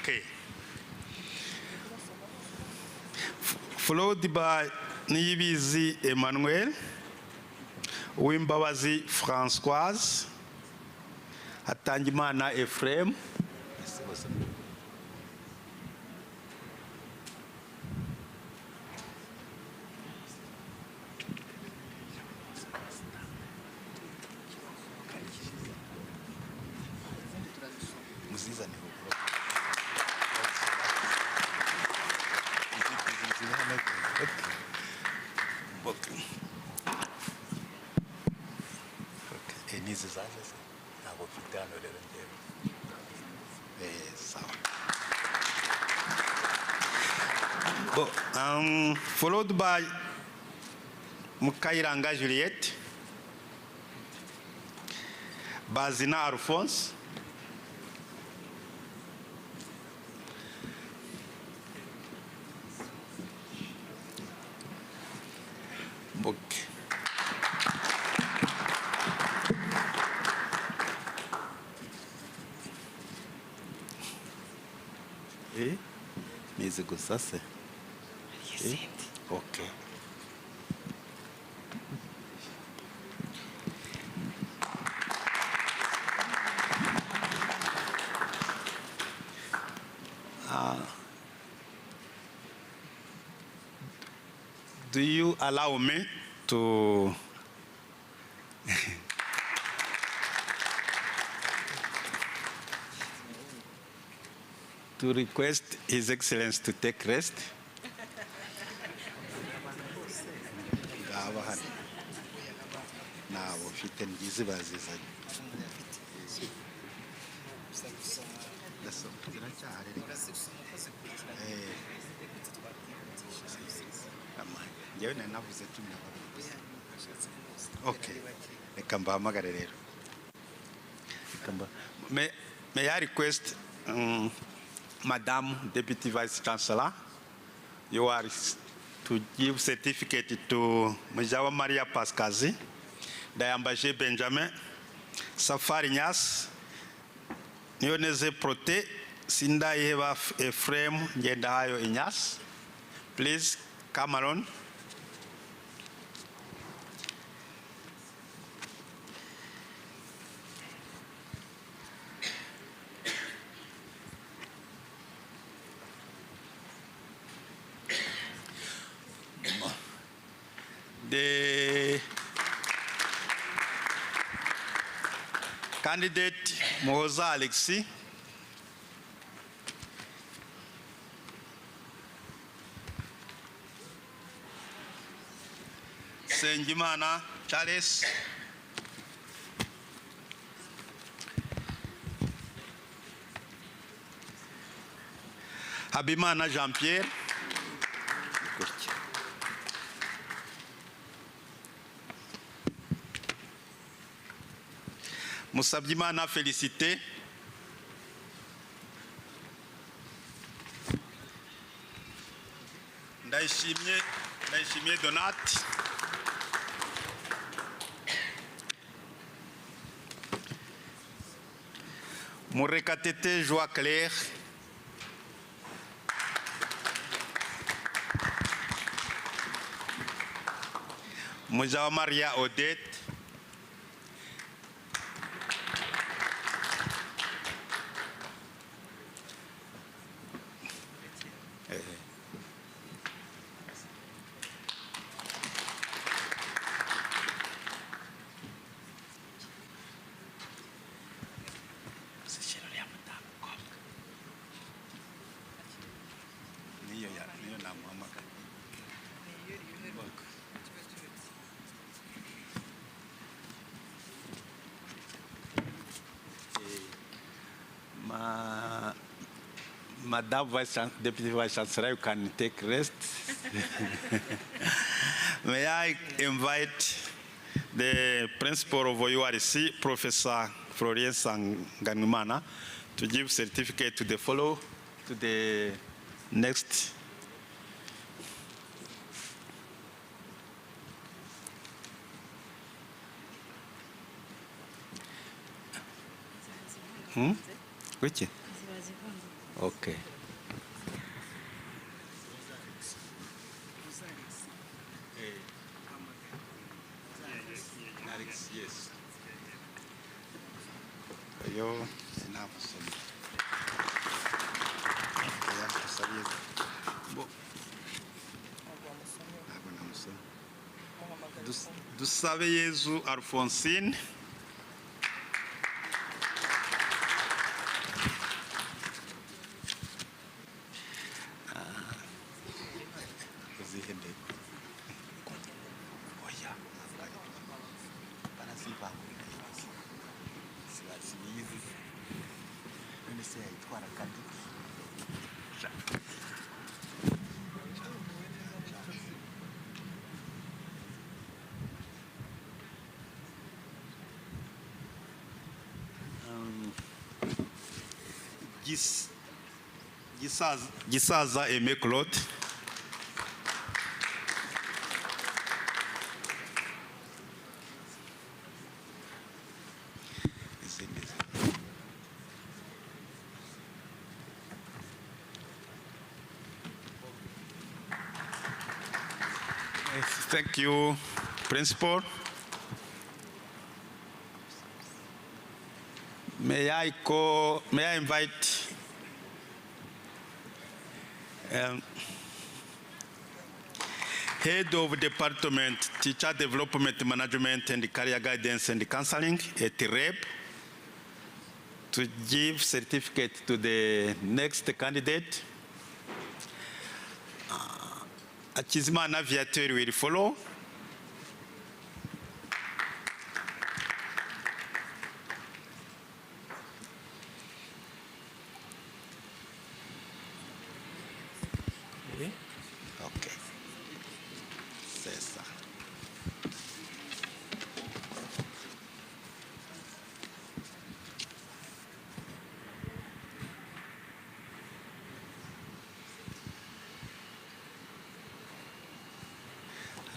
Okay. Followed by Niyibizi Emmanuel, Uwimbabazi Françoise, Hatangimana Ephraim, followed by Mukairanga Juliette, Bazina Alphonse, Nizi gusase. Okay. Do you allow me to to request His Excellency to take rest? Okay. May I request Madam Deputy Vice Chancellor, you are to give certificate to Mjawa Maria Pascazi, Dayambaje Benjamin, Safari Nyas, Nioneze Prote, Sinda Yeva Ephraim Ngendahayo Inyas. Please come around. The candidate Mohoza Alexi, Senjimana Charles, Habimana Jean-Pierre, Musabyimana Félicité, Ndayishimiye Donat, Murekatete Joie Claire, Mujawa Maria Odette, Madam Deputy Vice Chancellor, you can take rest. May I invite the principal of URC, Professor Florian Sanganumana, to give certificate to the next. Which? Okay. Yes. Yo, Dusabe Yezu Alphonsine. Gisaza Aimé Claude. Thank you, Principal. May I invite Head of Department, Teacher Development Management and Career Guidance and Counseling at REP to give certificate to the next candidate. Akizimana Viateur will follow. Okay. Sasa.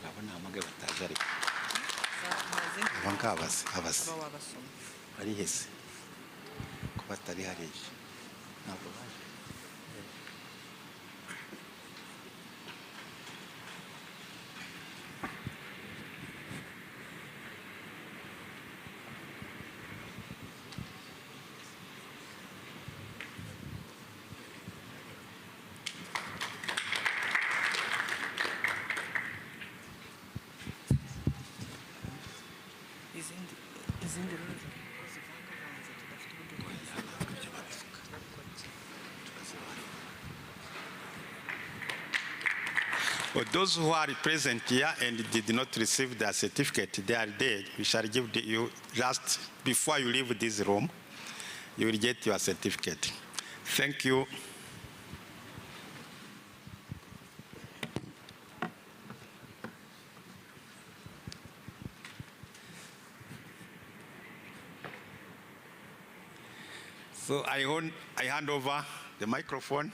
Arabona amage batajari. Banka abasi. barihese ko batari hariya ntabwo baje. For those who are present here and did not receive their certificate, they are there. We shall give you just before you leave this room, you will get your certificate. Thank you. So I hand over the microphone.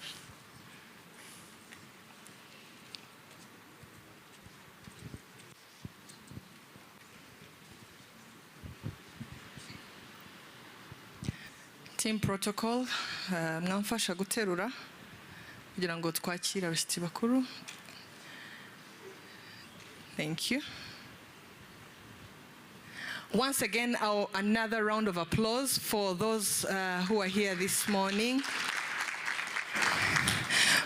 Team protocol, mwamfasha guterura kugira ngo twakire abashyitsi bakuru. Thank you. Once again, another round of applause for those who are here this morning.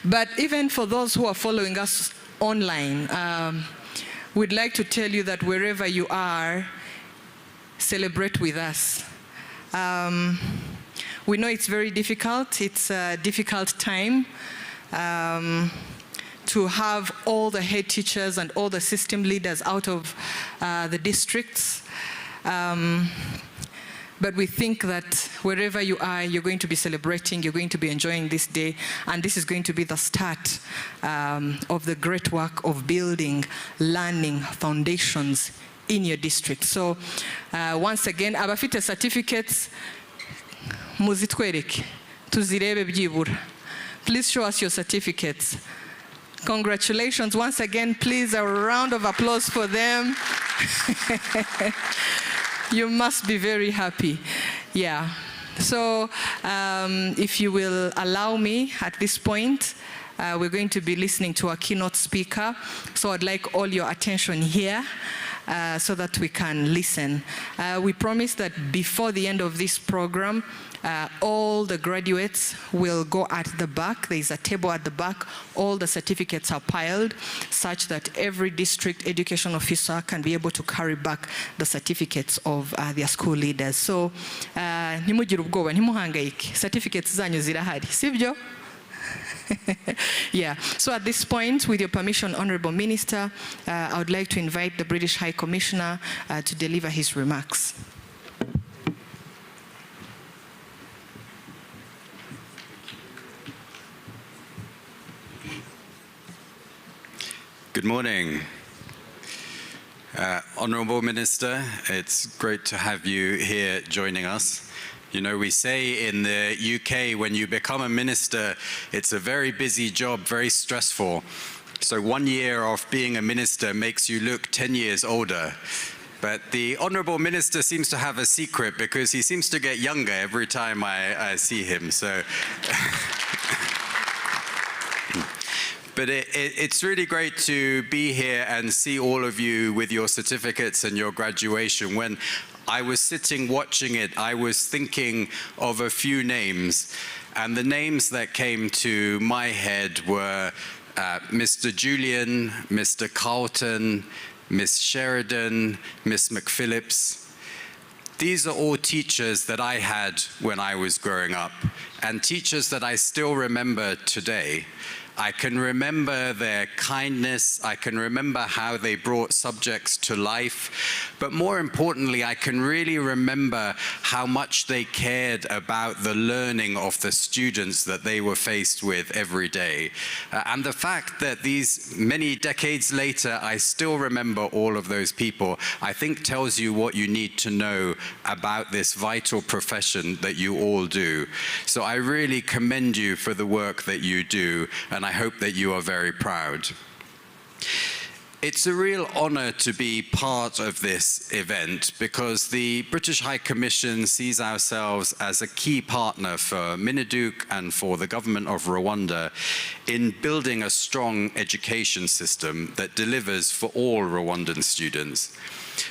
But even for those who are following us online, we'd like to tell you that wherever you are, celebrate with us. We know it's very difficult. It's a difficult time to have all the head teachers and all the system leaders out of the districts. But we think that wherever you are, you're going to be celebrating, you're going to be enjoying this day, and this is going to be the start of the great work of building learning foundations in your district. So once again, abafite certificates, muzitwereke, tuzirebe byibura. Please show us your certificates. Congratulations once again, please a round of applause for them. You must be very happy. Yeah. So if you will allow me at this point, we're going to be listening to a keynote speaker. So I'd like all your attention here so that we can listen. We promise that before the end of this program, all the graduates will go at the back. There is a table at the back. All the certificates are piled such that every district education officer can be able to carry back the certificates of their school leaders. So, nimugire ubwoba, nimuhangayike. Certificates zanyu zirahari, sibyo? Yeah, so at this point, with your permission, Honorable Minister, I would like to invite the British High Commissioner to deliver his remarks. Good morning. Honourable Minister, it's great to have you here joining us. You know, we say in the UK, when you become a minister, it's a very busy job, very stressful. So 1 year of being a minister makes you look 10 years older. But the Honourable Minister seems to have a secret because he seems to get younger every time I see him. So. But it's really great to be here and see all of you with your certificates and your graduation. When I was sitting watching it, I was thinking of a few names. And the names that came to my head were Mr. Julian, Mr. Carlton, Miss Sheridan, Miss McPhillips. These are all teachers that I had when I was growing up, and teachers that I still remember today. I can remember their kindness, I can remember how they brought subjects to life, but more importantly, I can really remember how much they cared about the learning of the students that they were faced with every day. And the fact that these many decades later, I still remember all of those people, I think tells you what you need to know about this vital profession that you all do. So I really commend you for the work that you do, and I hope that you are very proud. It's a real honor to be part of this event because the British High Commission sees ourselves as a key partner for Miniduc and for the government of Rwanda in building a strong education system that delivers for all Rwandan students.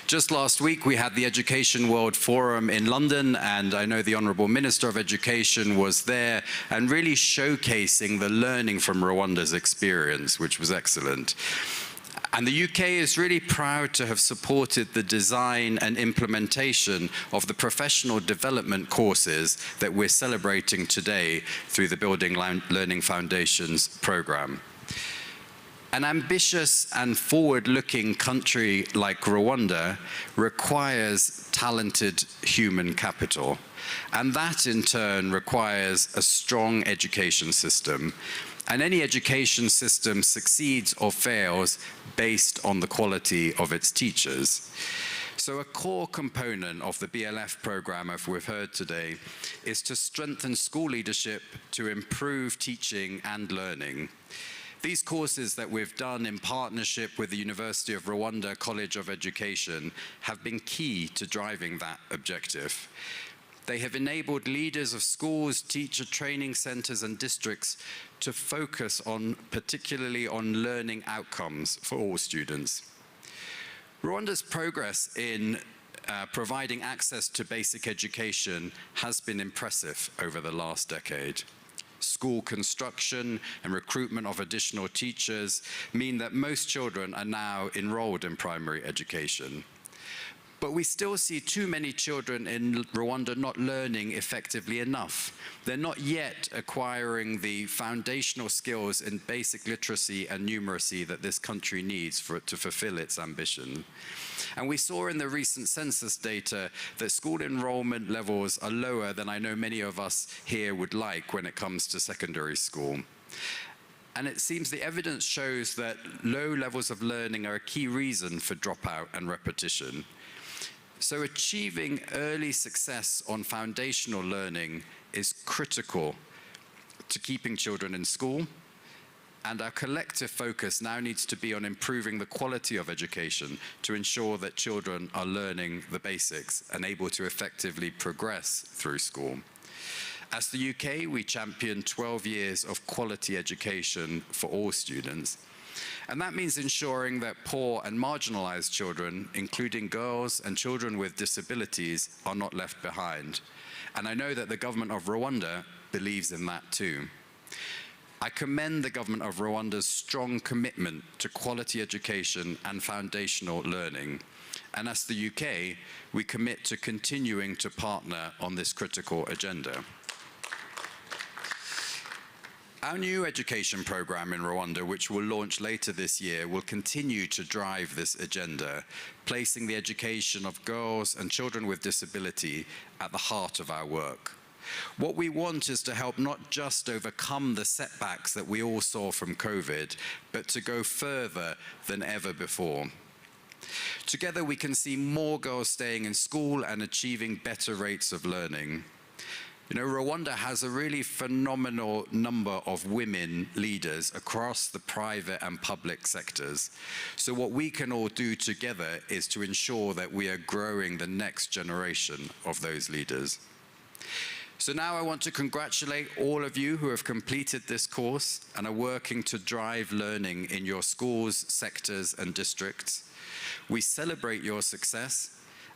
Just last week, we had the Education World Forum in London, and I know the Honourable Minister of Education was there and really showcasing the learning from Rwanda's experience, which was excellent. And the UK is really proud to have supported the design and implementation of the professional development courses that we're celebrating today through the Building Learning Foundations programme. An ambitious and forward-looking country like Rwanda requires talented human capital, and that in turn requires a strong education system. And any education system succeeds or fails based on the quality of its teachers. So a core component of the BLF program, as we've heard today, is to strengthen school leadership to improve teaching and learning. These courses that we've done in partnership with the University of Rwanda-College of Education have been key to driving that objective. They have enabled leaders of schools, teacher training centers, and districts to focus particularly on learning outcomes for all students. Rwanda's progress in providing access to basic education has been impressive over the last decade. School construction and recruitment of additional teachers mean that most children are now enrolled in primary education. But we still see too many children in Rwanda not learning effectively enough. They're not yet acquiring the foundational skills in basic literacy and numeracy that this country needs to fulfill its ambition. And we saw in the recent census data that school enrollment levels are lower than I know many of us here would like when it comes to secondary school. And it seems the evidence shows that low levels of learning are a key reason for dropout and repetition. So achieving early success on foundational learning is critical to keeping children in school, and our collective focus now needs to be on improving the quality of education to ensure that children are learning the basics and able to effectively progress through school. As the UK, we champion 12 years of quality education for all students. And that means ensuring that poor and marginalized children, including girls and children with disabilities, are not left behind. And I know that the government of Rwanda believes in that too. I commend the government of Rwanda's strong commitment to quality education and foundational learning. And as the UK, we commit to continuing to partner on this critical agenda. Our new education program in Rwanda, which will launch later this year, will continue to drive this agenda, placing the education of girls and children with disability at the heart of our work. What we want is to help not just overcome the setbacks that we all saw from COVID, but to go further than ever before. Together, we can see more girls staying in school and achieving better rates of learning. You know, Rwanda has a really phenomenal number of women leaders across the private and public sectors. So what we can all do together is to ensure that we are growing the next generation of those leaders. So now I want to congratulate all of you who have completed this course and are working to drive learning in your schools, sectors, and districts. We celebrate your success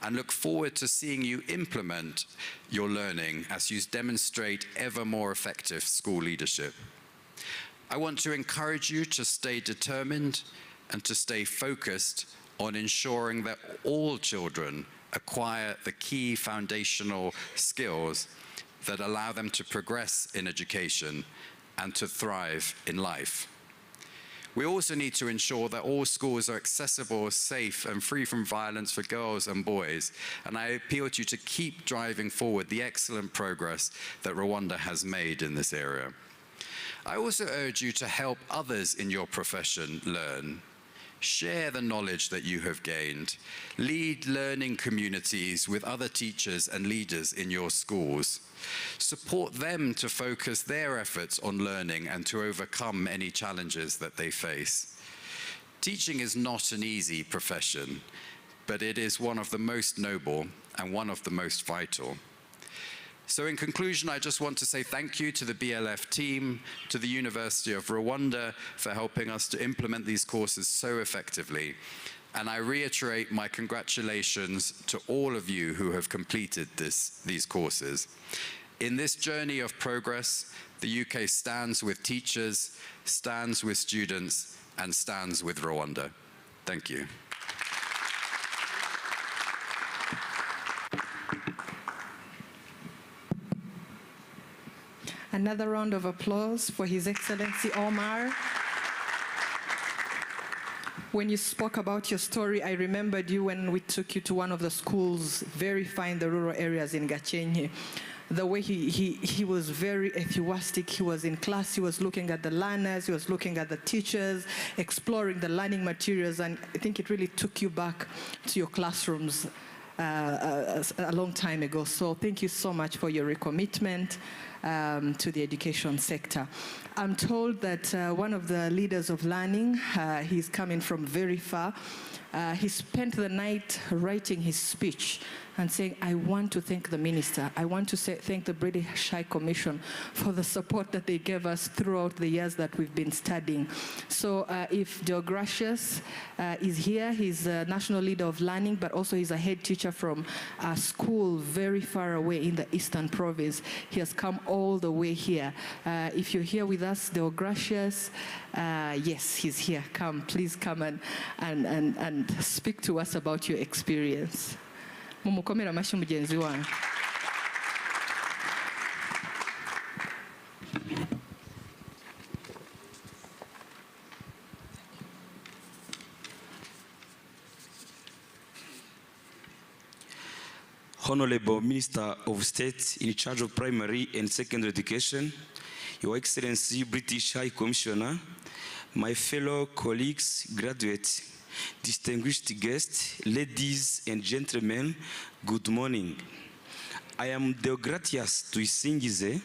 and look forward to seeing you implement your learning as you demonstrate ever more effective school leadership. I want to encourage you to stay determined and to stay focused on ensuring that all children acquire the key foundational skills that allow them to progress in education and to thrive in life. We also need to ensure that all schools are accessible, safe, and free from violence for girls and boys. And I appeal to you to keep driving forward the excellent progress that Rwanda has made in this area. I also urge you to help others in your profession learn. Share the knowledge that you have gained. Lead learning communities with other teachers and leaders in your schools. Support them to focus their efforts on learning and to overcome any challenges that they face. Teaching is not an easy profession, but it is one of the most noble and one of the most vital. So in conclusion, I just want to say thank you to the BLF team, to the University of Rwanda for helping us to implement these courses so effectively. And I reiterate my congratulations to all of you who have completed these courses. In this journey of progress, the UK stands with teachers, stands with students, and stands with Rwanda. Thank you. Another round of applause for His Excellency Omar. When you spoke about your story, I remembered you when we took you to one of the schools, very far in the rural areas in Gachenye. The way he was very enthusiastic. He was in class, he was looking at the learners, he was looking at the teachers, exploring the learning materials, and I think it really took you back to your classrooms a long time ago. So thank you so much for your recommitment to the education sector. I'm told that one of the leaders of learning, he's coming from very far. He spent the night writing his speech and saying, I want to thank the minister. I want to thank the British High Commission for the support that they gave us throughout the years that we've been studying. So if Deogracius is here, he's a national leader of learning, but also he's a head teacher from a school very far away in the Eastern Province. He has come all the way here. If you're here with us, Deogracius, yes, he's here. Come, please come and speak to us about your experience. Mumukomera amashyi mugenzi wanyu. Honorable Minister of State in charge of primary and secondary education, Your Excellency British High Commissioner, my fellow colleagues, graduates, distinguished guests, ladies and gentlemen, good morning. I am Deogratias Tuisingize,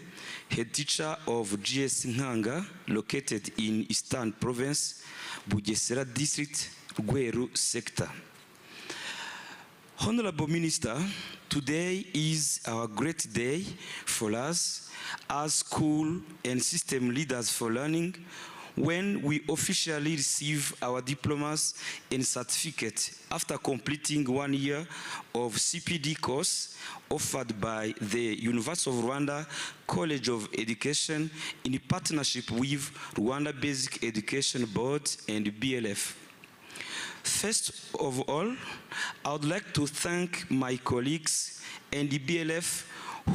head teacher of GS Nhanga, located in Eastern Province, Bugesera District, Gweru Sector. Honorable Minister, today is our great day for us as school and system leaders for learning, when we officially receive our diplomas and certificates after completing 1 year of CPD course offered by the University of Rwanda College of Education in partnership with Rwanda Basic Education Board and BLF. First of all, I would like to thank my colleagues and the BLF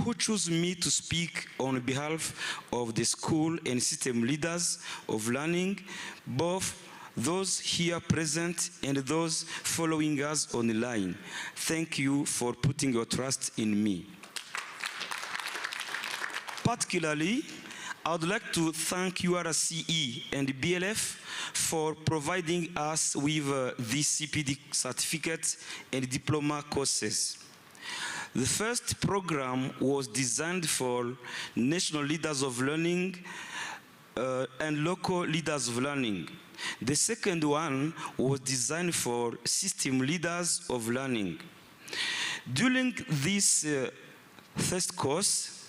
who chose me to speak on behalf of the school and system leaders of learning, both those here present and those following us online. Thank you for putting your trust in me. Particularly, I would like to thank URCE and BLF for providing us with these CPD certificates and diploma courses. The first program was designed for national leaders of learning and local leaders of learning. The second one was designed for system leaders of learning. During this first course,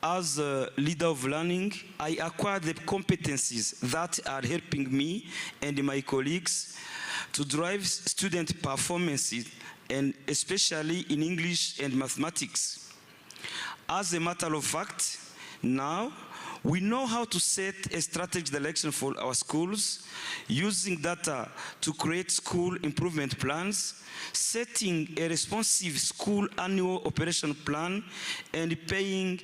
as a leader of learning, I acquired the competencies that are helping me and my colleagues to drive student performances, and especially in English and mathematics. As a matter of fact, now we know how to set a strategic direction for our schools, using data to create school improvement plans, setting a responsive school annual operation plan, and paying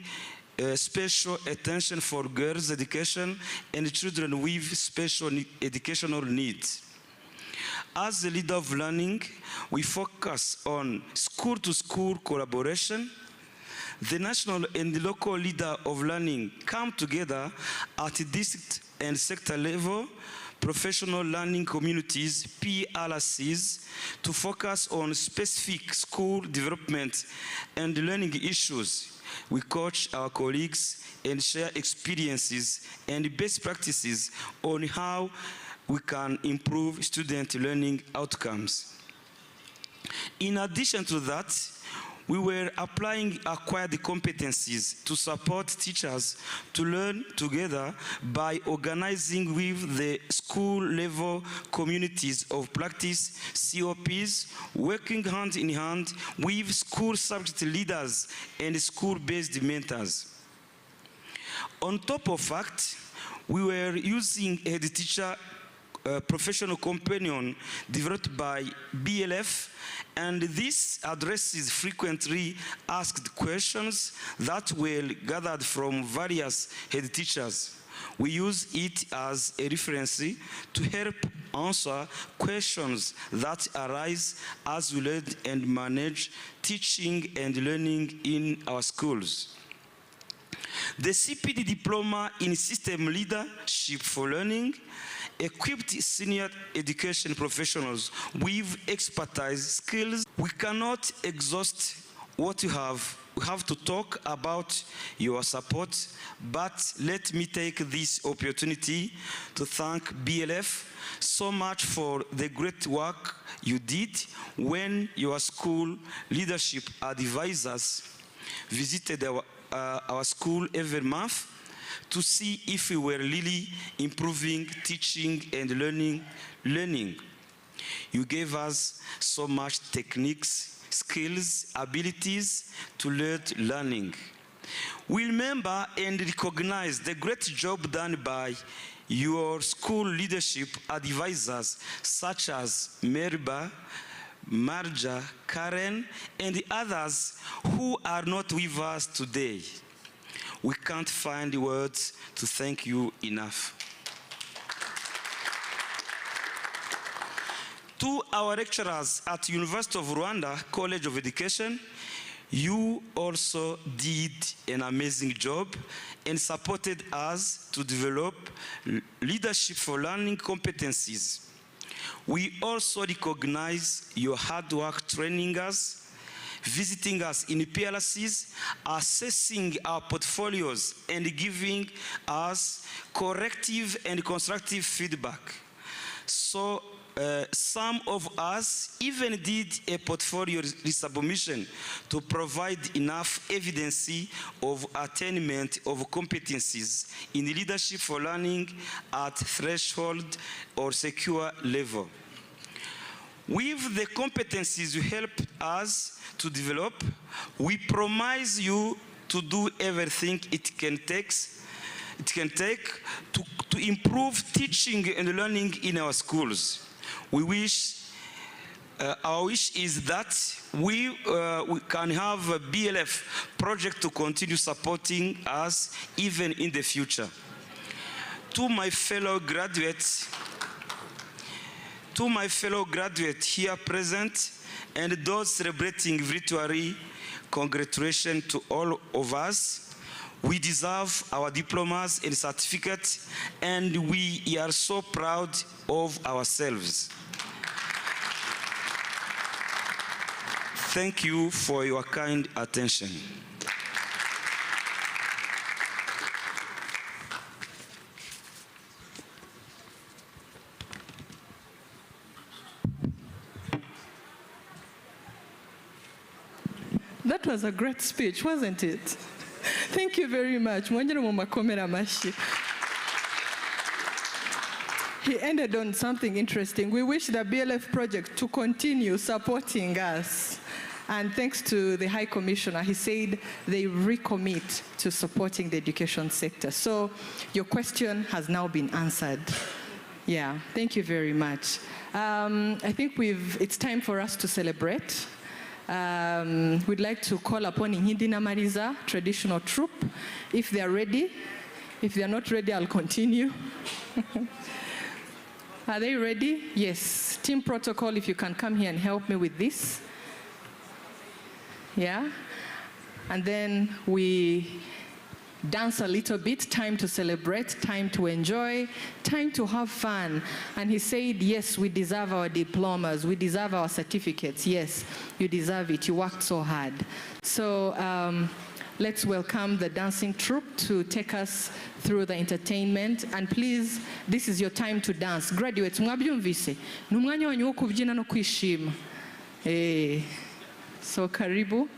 special attention for girls' education and children with special educational needs. As a leader of learning, we focus on school-to-school collaboration. The national and the local leader of learning come together at district and sector level, professional learning communities, PLCs, to focus on specific school development and learning issues. We coach our colleagues and share experiences and best practices on how we can improve student learning outcomes. In addition to that, we were applying acquired competencies to support teachers to learn together by organizing with the school-level communities of practice, COPs, working hand in hand with school subject leaders and school-based mentors. On top of that, we were using a teacher professional companion developed by BLF, and this addresses frequently asked questions that were gathered from various head teachers. We use it as a reference to help answer questions that arise as we learn and manage teaching and learning in our schools. The CPD Diploma in System Leadership for Learning equipped senior education professionals with expertise skills. We cannot exhaust what you have. We have to talk about your support, but let me take this opportunity to thank BLF so much for the great work you did when your school leadership advisors visited our school every month to see if we were really improving teaching and learning. You gave us so much techniques, skills, abilities to learning. We remember and recognize the great job done by your school leadership advisors such as Merba, Marja, Karen, and the others who are not with us today. We can't find words to thank you enough. To our lecturers at University of Rwanda College of Education, you also did an amazing job and supported us to develop leadership for learning competencies. We also recognize your hard work training us, visiting us in PLCs, assessing our portfolios, and giving us corrective and constructive feedback. So some of us even did a portfolio resubmission to provide enough evidence of attainment of competencies in leadership for learning at threshold or secure level. With the competencies you helped us to develop, we promise you to do everything it can take to improve teaching and learning in our schools. Our wish is that we can have a BLF project to continue supporting us even in the future. To my fellow graduates here present and those celebrating virtually, congratulations to all of us. We deserve our diplomas and certificates, and we are so proud of ourselves. Thank you for your kind attention. That was a great speech, wasn't it? Thank you very much. He ended on something interesting. We wish the BLF project to continue supporting us. And thanks to the High Commissioner, he said they recommit to supporting the education sector. So your question has now been answered. Yeah, thank you very much. I think it's time for us to celebrate. We'd like to call upon Inkindi Mariza, traditional troupe, if they are ready. If they are not ready, I'll continue. Are they ready? Yes. Team protocol, if you can come here and help me with this. Yeah? And then we dance a little bit, time to celebrate, time to enjoy, time to have fun. And he said, yes, we deserve our diplomas, we deserve our certificates. Yes, you deserve it, you worked so hard. So let's welcome the dancing troupe to take us through the entertainment. And please, this is your time to dance. Graduates, mwabyumvise. Numwanya wanyu wo kubyina no kwishima. So karibu.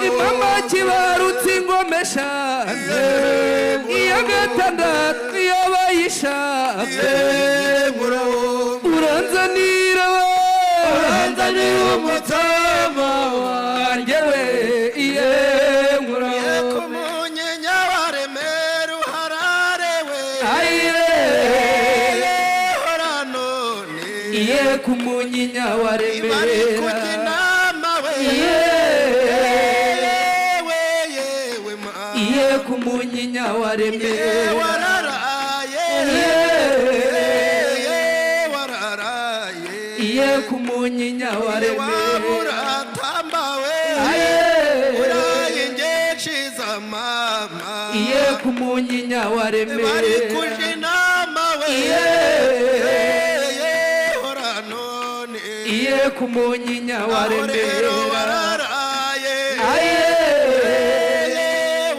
Imama kibarutse ingomesha iya gatandatu yabayisha uranzanira umutima wanjye we iye kumunyinya waremera uhararewe iye kumunyinya waremera iye kumunyinya waremera iye kumunyinya waremera tambawe urayingechiza mama iye kumunyinya wa remera bari kuje inama we hora none kumunyinya wa remera wararaye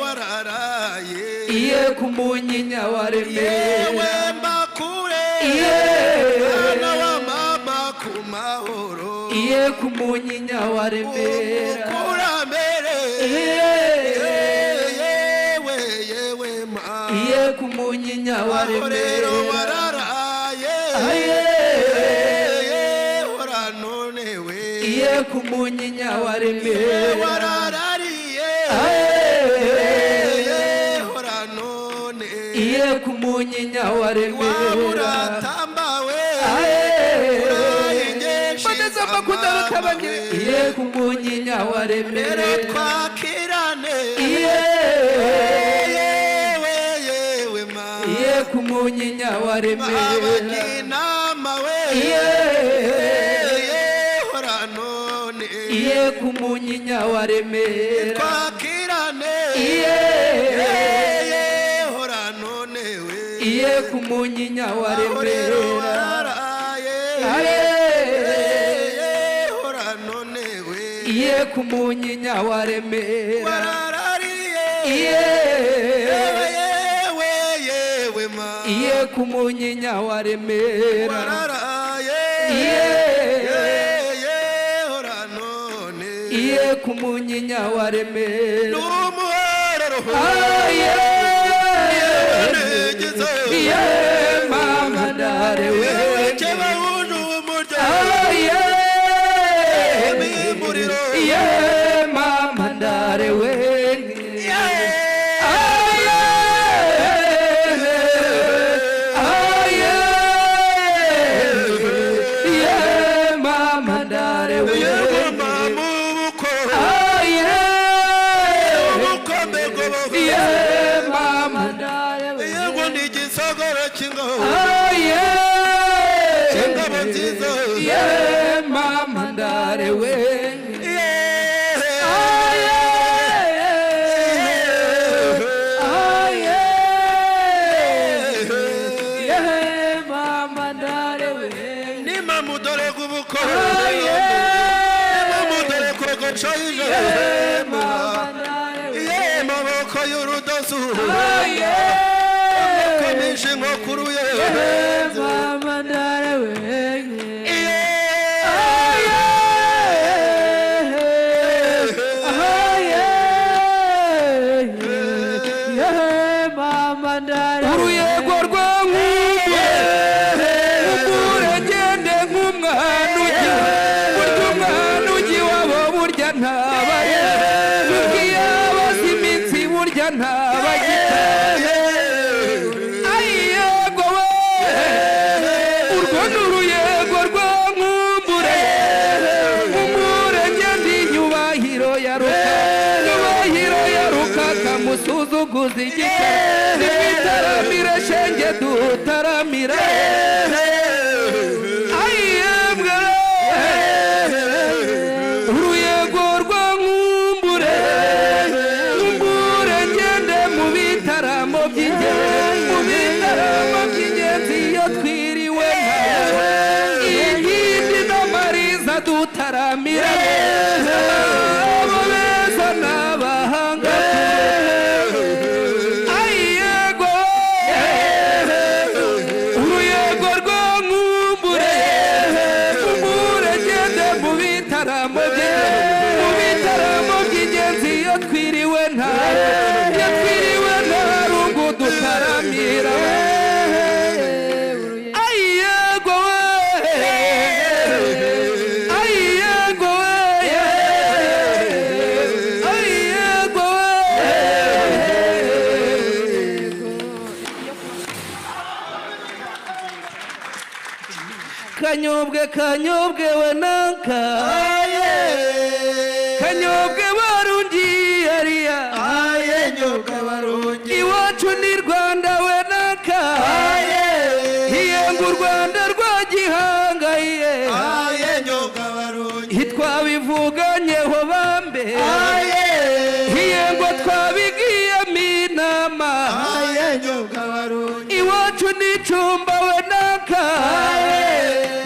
wararaye kumunyinya wa remera wembakure ana wa mama kumahoro kumunyinya wa remera kurambere kumunyinya wa remera wararaye hora none we kumunyinya wa remera wararariye hora none kumunyinya wa remera uratambawe Padeza makudarutabanye kumunyinya wa remera twakirane kumunyinya wa remera inama we hora none kumunyinya wa remera twakirane hora none we kumunyinya wa remera hora none we kumunyinya wa remera kumunyinya wa remera hora none kumunyinya wa remera n'umuherero mama dare we kebahundu umuryango mama dare we mama dare we mama dare we ni mamudore gubuko mamudore kogocho maboko y'urudosu kamishe nkokuru ye mama dare we uruyego rwankuye umurengende nk'umwana burya umwana ugiwabo burya ntabaye ubwiye abazi iminsi burya ntabagitaye ayiyego we urwo ni uruyego rwankumbure umurengende inyubahiro ya rukaka musuzuguza igike nimwitaramire shenge dutaramire ayiyembwe uruyego rwankumbure umbure ngende mu bitaramo by'ingenzi iyo twiriwe inkindi n'amariza dutaramire abo beza n'abahanga uruyego rwankumbure umbure ngende mu bitaramo by'ingenzi iyo twiriwe nta rungu dutaramira ayiyego ayiyego ayiyego kanyobwe we nanka kanyobwe barundi ariya iwacu ni Rwanda we nanka hiyenga u Rwanda rwa gihanga twabivuganyeho bambe hiyengo twabigiyemo inama iwacu n'icumba we naka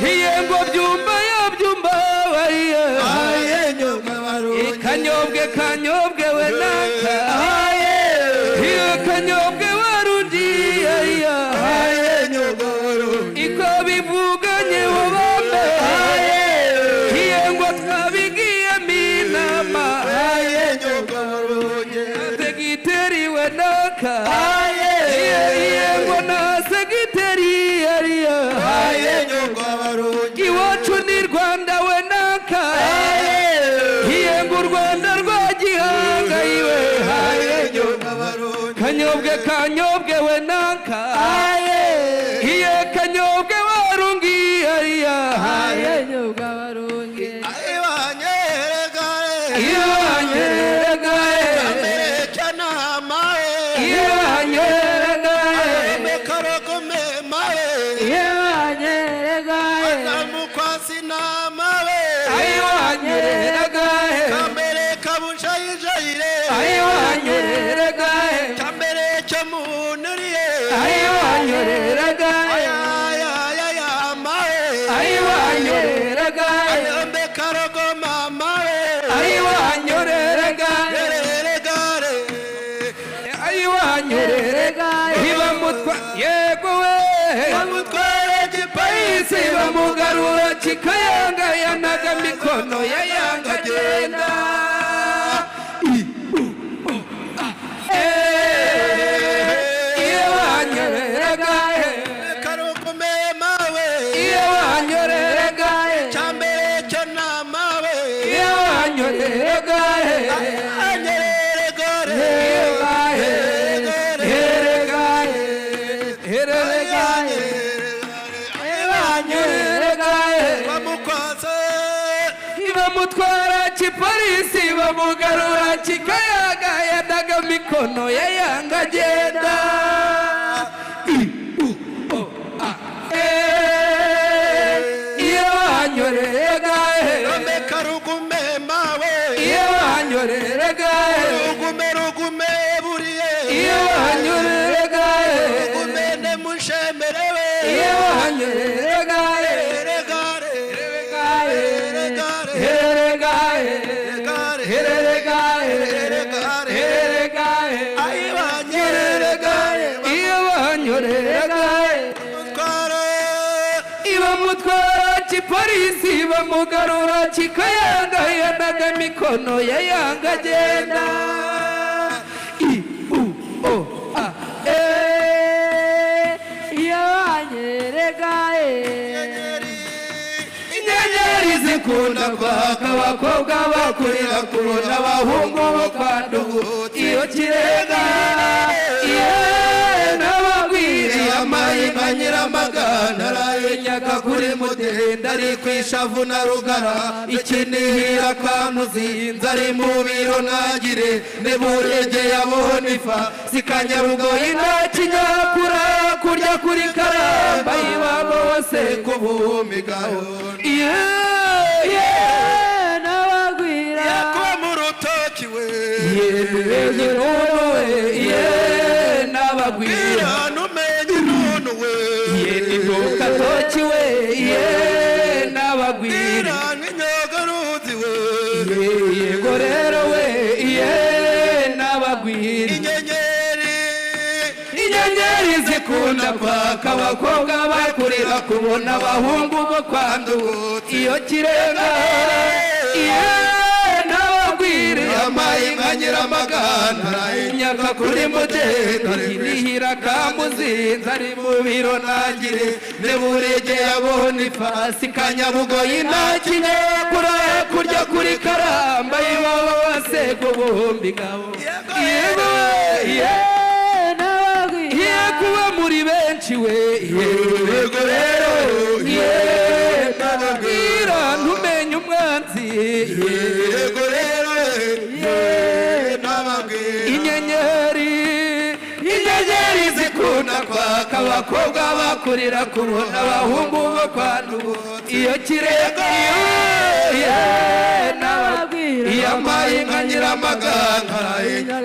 hiyengo byumba ya byumba kanyobwe kanyobwe we naka hiyo kanyobwe warundi iko bivuganye wabambe hiyengo twabigiye minama segiteri we naka hiyengo na segiteri iwacu ni Rwanda we naka hiyengo Rwanda rwa gihanga iwe kanyobwe kanyobwe we naka hiye kanyobwe warungi bamugarura kikayanga yanaga mikono yayanga genda iyo wanyoreraga iyo wanyoreraga cyambere cyo namawe iyo wanyoreraga mutwara kipolisi bamugarura kikayaga yadaga mikono yayanga genda iyo wanyoreraga iyo wanyoreraga iyo wanyoreraga iyo wanyoreraga polisi bamugarura kikayanga yanaga mikono yayanga genda inyenyeri zikunda kwaka abakobwa bakurira kubona abahungu bo kwa ndugu iyo kirenga n'abagwiriye amahinga nyiramagana arayenyaga kuri mudenda ari kwishavu na rugara ikinihira kamuzinza ari mu biro ntagire neburegeye abona ifa zikanyarugoyi nta kinyakura kurya kuri karamba ibabo bose kubumigaho n'abagwira yakuba mu rutoki we n'abagwira numenye nunu we n'ibukatoki we n'abagwira n'inyogaruzi we yego rero we n'abagwira inyenyeri zikunda kwaka abakobwa bakurira kubona abahungu bo kwa ndugu iyo kirenga n'abagwira amahinga nyiramagana arayenyaga kuri mudenda inihira kamuzinza ari mu biro ntagire neburegeye abona ifasi kanyabugoyi nta kinyakura kurya kuri karamba ibaba bose kubumbi ngabo kuba muri benshi we yego rero n'abagwira ntumenye umwanzi yego rero n'abagwira inyenyeri zikunda kwaka abakobwa bakurira kubona abahungu bo kwandugu iyo kirego iyambaye nka nyiramaganga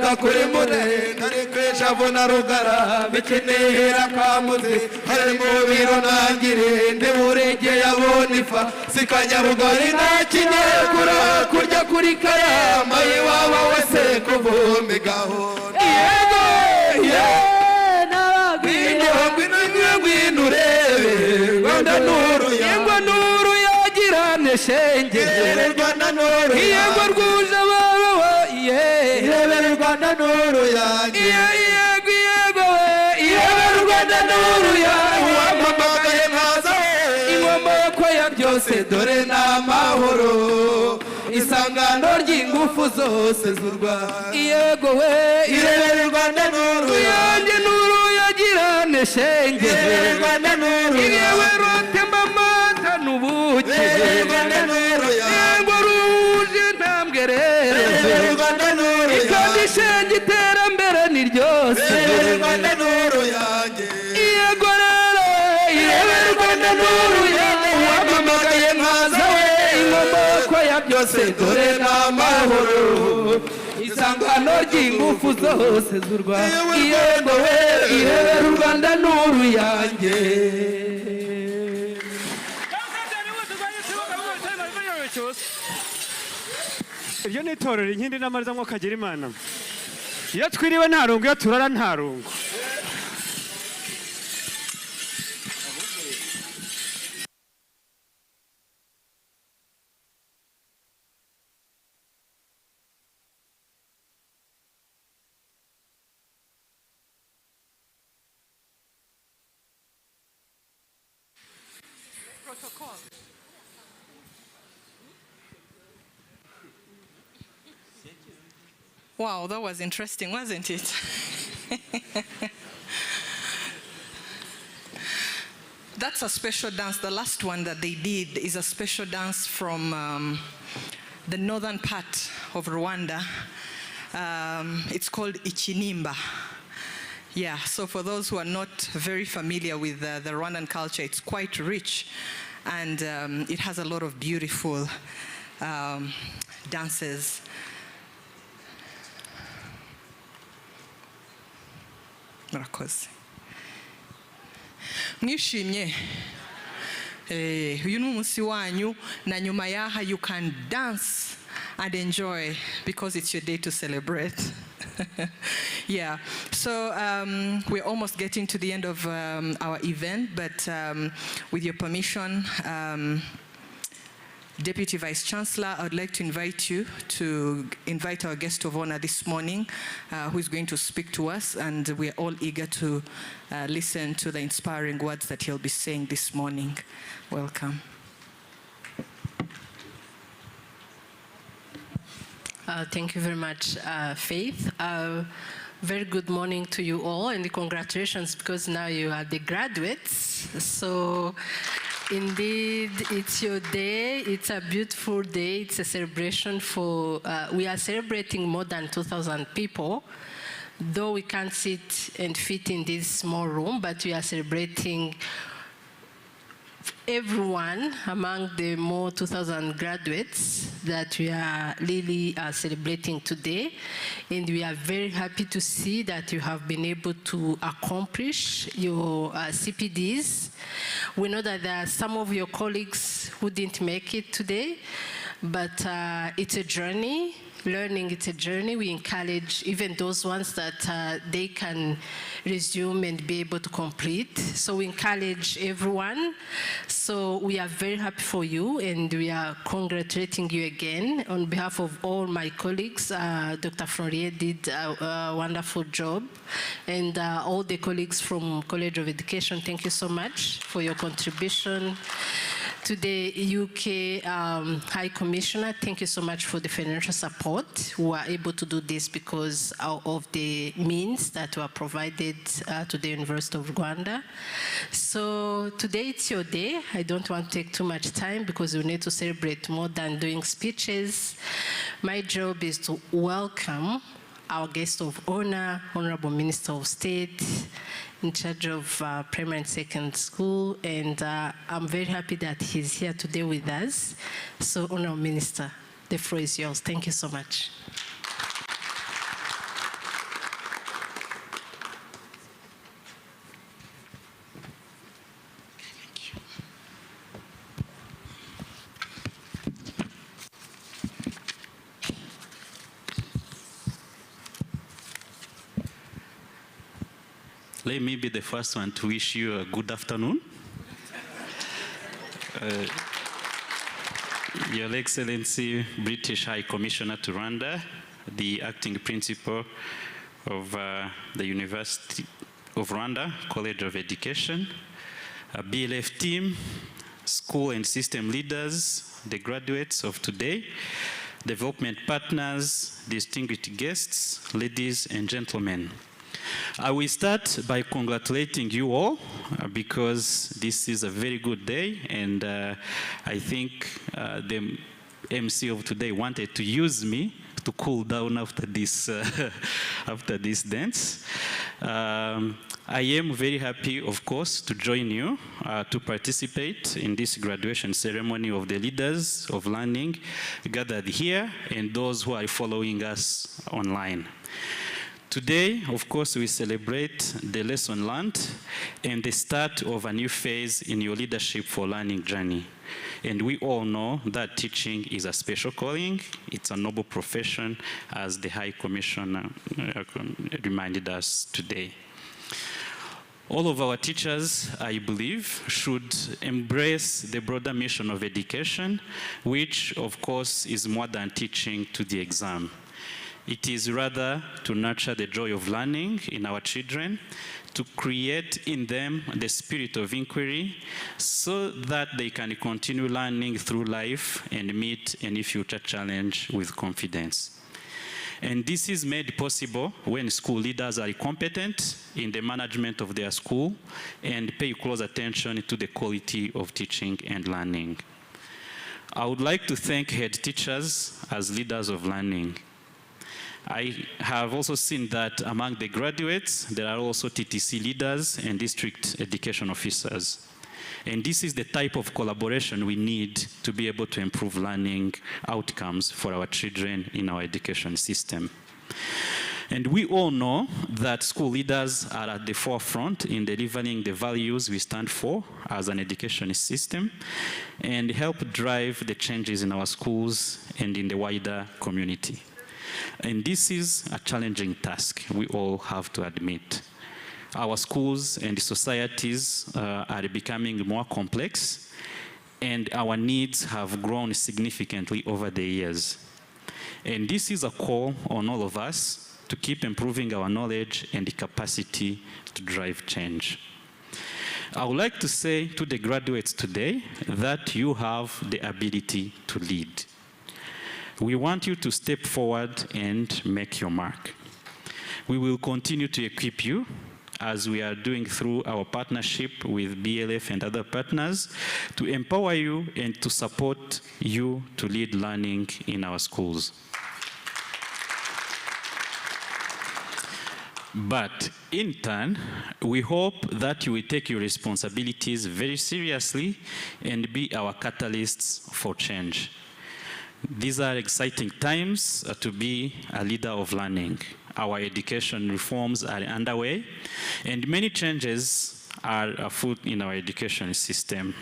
gakuri murenga ariko eshavuna rugara bikenehera kamuzi hari mu biro nangire ndeburege yabona ifa sikanyarugari nakinyekura kurya kuri karama iwaba wese kuvumbi gahunda yego ngwino urebe Rwanda nuru yego nuru yagirane shenge Rwanda nuru yego rwuje abawe yego Rwanda nuru yanjye yego Rwanda nuru yanjye wamamagaye nkaza inkomoko ya byose dore n'amahoro isangano ry'ingufu zose z'u Rwanda yego irebere Rwanda nuru yanjye nuru yagirane shenge Rwanda nuru yewe rotemba amata n'ubuki Rwanda nuru yego ruje ntambwe rero Rwanda nuru ikandi shenge iterambere ni ryose Rwanda nuru yanjye yego rero irebere Rwanda nuru yanjye wamamagaye nkaza inkomoko ya byose dore n'amahoro isangano ry'ingufu zose z'u Rwanda yego irebere u Rwanda nuru yanjye ibyo ni itorero inkindi n'amariza mwo kagira imana iyo twiriwe nta rungu iyo turara nta rungu Wow, that was interesting, wasn't it? That's a special dance. The last one that they did is a special dance from the northern part of Rwanda. It's called Ichinimba. Yeah, so for those who are not very familiar with the Rwandan culture, it's quite rich, and it has a lot of beautiful dances. Murakoze. Mwishimye. Uyu ni umunsi wanyu na nyuma yaha you can dance and enjoy because it's your day to celebrate. Yeah, so we're almost getting to the end of our event, but with your permission, Deputy Vice Chancellor, I would like to invite you to invite our guest of honor this morning, who is going to speak to us, and we're all eager to listen to the inspiring words that he'll be saying this morning. Welcome. Thank you very much, Faith. Very good morning to you all, and congratulations, because now you are the graduates. So indeed, it's your day. It's a beautiful day. It's a celebration for, we are celebrating more than 2,000 people, though we can't sit and fit in this small room, but we are celebrating everyone among the more 2,000 graduates that we are really celebrating today. And we are very happy to see that you have been able to accomplish your CPDs. We know that there are some of your colleagues who didn't make it today, but it's a journey. Learning, it's a journey. We encourage even those ones that they can resume and be able to complete. So we encourage everyone. So we are very happy for you, and we are congratulating you again. On behalf of all my colleagues, Dr. Florier did a wonderful job. And all the colleagues from College of Education, thank you so much for your contribution. To the UK High Commissioner, thank you so much for the financial support. We were able to do this because of the means that were provided to the University of Rwanda. So today it's your day. I don't want to take too much time because we need to celebrate more than doing speeches. My job is to welcome our guest of honor, Honorable Minister of State, in charge of primary and second school, and I'm very happy that he's here today with us. So, Honourable Minister, the floor is yours. Thank you so much. Let me be the first one to wish you a good afternoon. Your Excellency, British High Commissioner to Rwanda, the acting principal of the University of Rwanda, College of Education, BLF team, school and system leaders, the graduates of today, development partners, distinguished guests, ladies and gentlemen. I will start by congratulating you all because this is a very good day, and I think the MC of today wanted to use me to cool down after this after this dance. I am very happy, of course, to join you to participate in this graduation ceremony of the leaders of learning gathered here and those who are following us online. Today, of course, we celebrate the lesson learned and the start of a new phase in your leadership for learning journey. And we all know that teaching is a special calling. It's a noble profession, as the High Commissioner reminded us today. All of our teachers, I believe, should embrace the broader mission of education, which, of course, is more than teaching to the exam. It is rather to nurture the joy of learning in our children, to create in them the spirit of inquiry so that they can continue learning through life and meet any future challenge with confidence. And this is made possible when school leaders are competent in the management of their school and pay close attention to the quality of teaching and learning. I would like to thank head teachers as leaders of learning. I have also seen that among the graduates, there are also TTC leaders and district education officers. And this is the type of collaboration we need to be able to improve learning outcomes for our children in our education system. And we all know that school leaders are at the forefront in delivering the values we stand for as an education system and help drive the changes in our schools and in the wider community. And this is a challenging task, we all have to admit. Our schools and societies are becoming more complex, and our needs have grown significantly over the years. And this is a call on all of us to keep improving our knowledge and the capacity to drive change. I would like to say to the graduates today that you have the ability to lead. We want you to step forward and make your mark. We will continue to equip you as we are doing through our partnership with BLF and other partners to empower you and to support you to lead learning in our schools. But in turn, we hope that you will take your responsibilities very seriously and be our catalysts for change. These are exciting times to be a leader of learning. Our education reforms are underway, and many changes are afoot in our education system.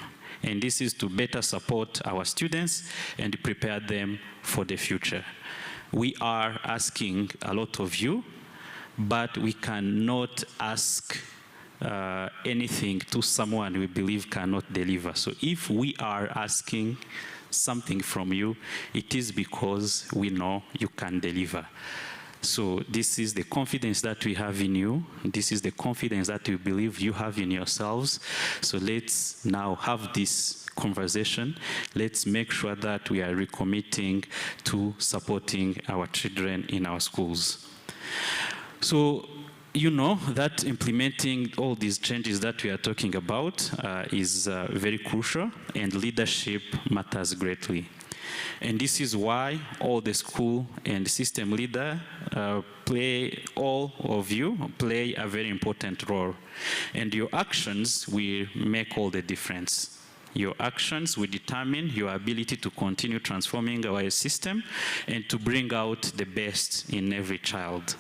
And this is to better support our students and prepare them for the future. We are asking a lot of you, but we cannot ask anything to someone we believe cannot deliver. So if we are asking something from you, it is because we know you can deliver. So this is the confidence that we have in you. This is the confidence that we believe you have in yourselves. So let's now have this conversation. Let's make sure that we are recommitting to supporting our children in our schools. So you know that implementing all these changes that we are talking about is very crucial, and leadership matters greatly. And this is why all the school and system leader all of you play a very important role. And your actions will make all the difference. Your actions will determine your ability to continue transforming our system and to bring out the best in every child.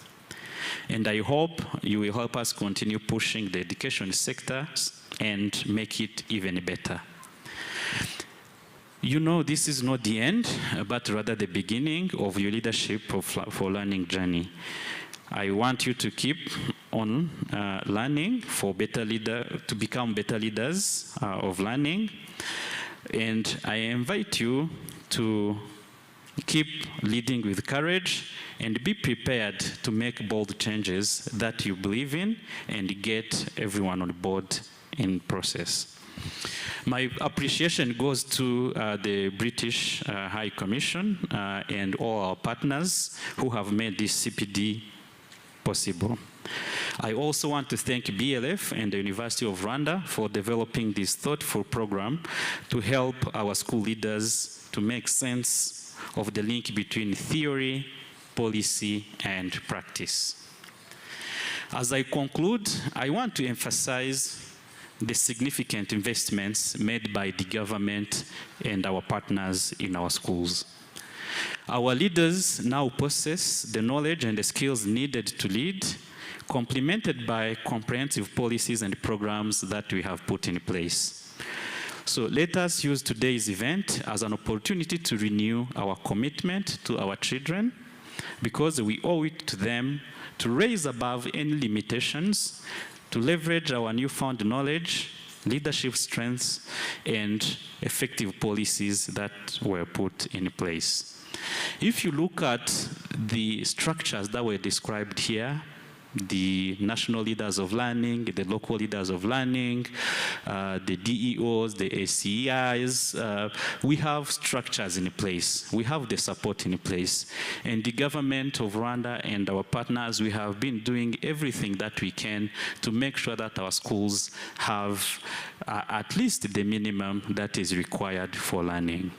And I hope you will help us continue pushing the education sector and make it even better. You know, this is not the end, but rather the beginning of your leadership for learning journey. I want you to keep on learning to become better leaders of learning. And I invite you to keep leading with courage and be prepared to make bold changes that you believe in and get everyone on board in process. My appreciation goes to the British High Commission and all our partners who have made this CPD possible. I also want to thank BLF and the University of Rwanda for developing this thoughtful program to help our school leaders to make sense of the link between theory, policy, and practice. As I conclude, I want to emphasize the significant investments made by the government and our partners in our schools. Our leaders now possess the knowledge and the skills needed to lead, complemented by comprehensive policies and programs that we have put in place. So let us use today's event as an opportunity to renew our commitment to our children, because we owe it to them to raise above any limitations, to leverage our newfound knowledge, leadership strengths, and effective policies that were put in place. If you look at the structures that were described here, the national leaders of learning, the local leaders of learning, the DEOs, the ACEIs, we have structures in place. We have the support in place. And the government of Rwanda and our partners, we have been doing everything that we can to make sure that our schools have at least the minimum that is required for learning.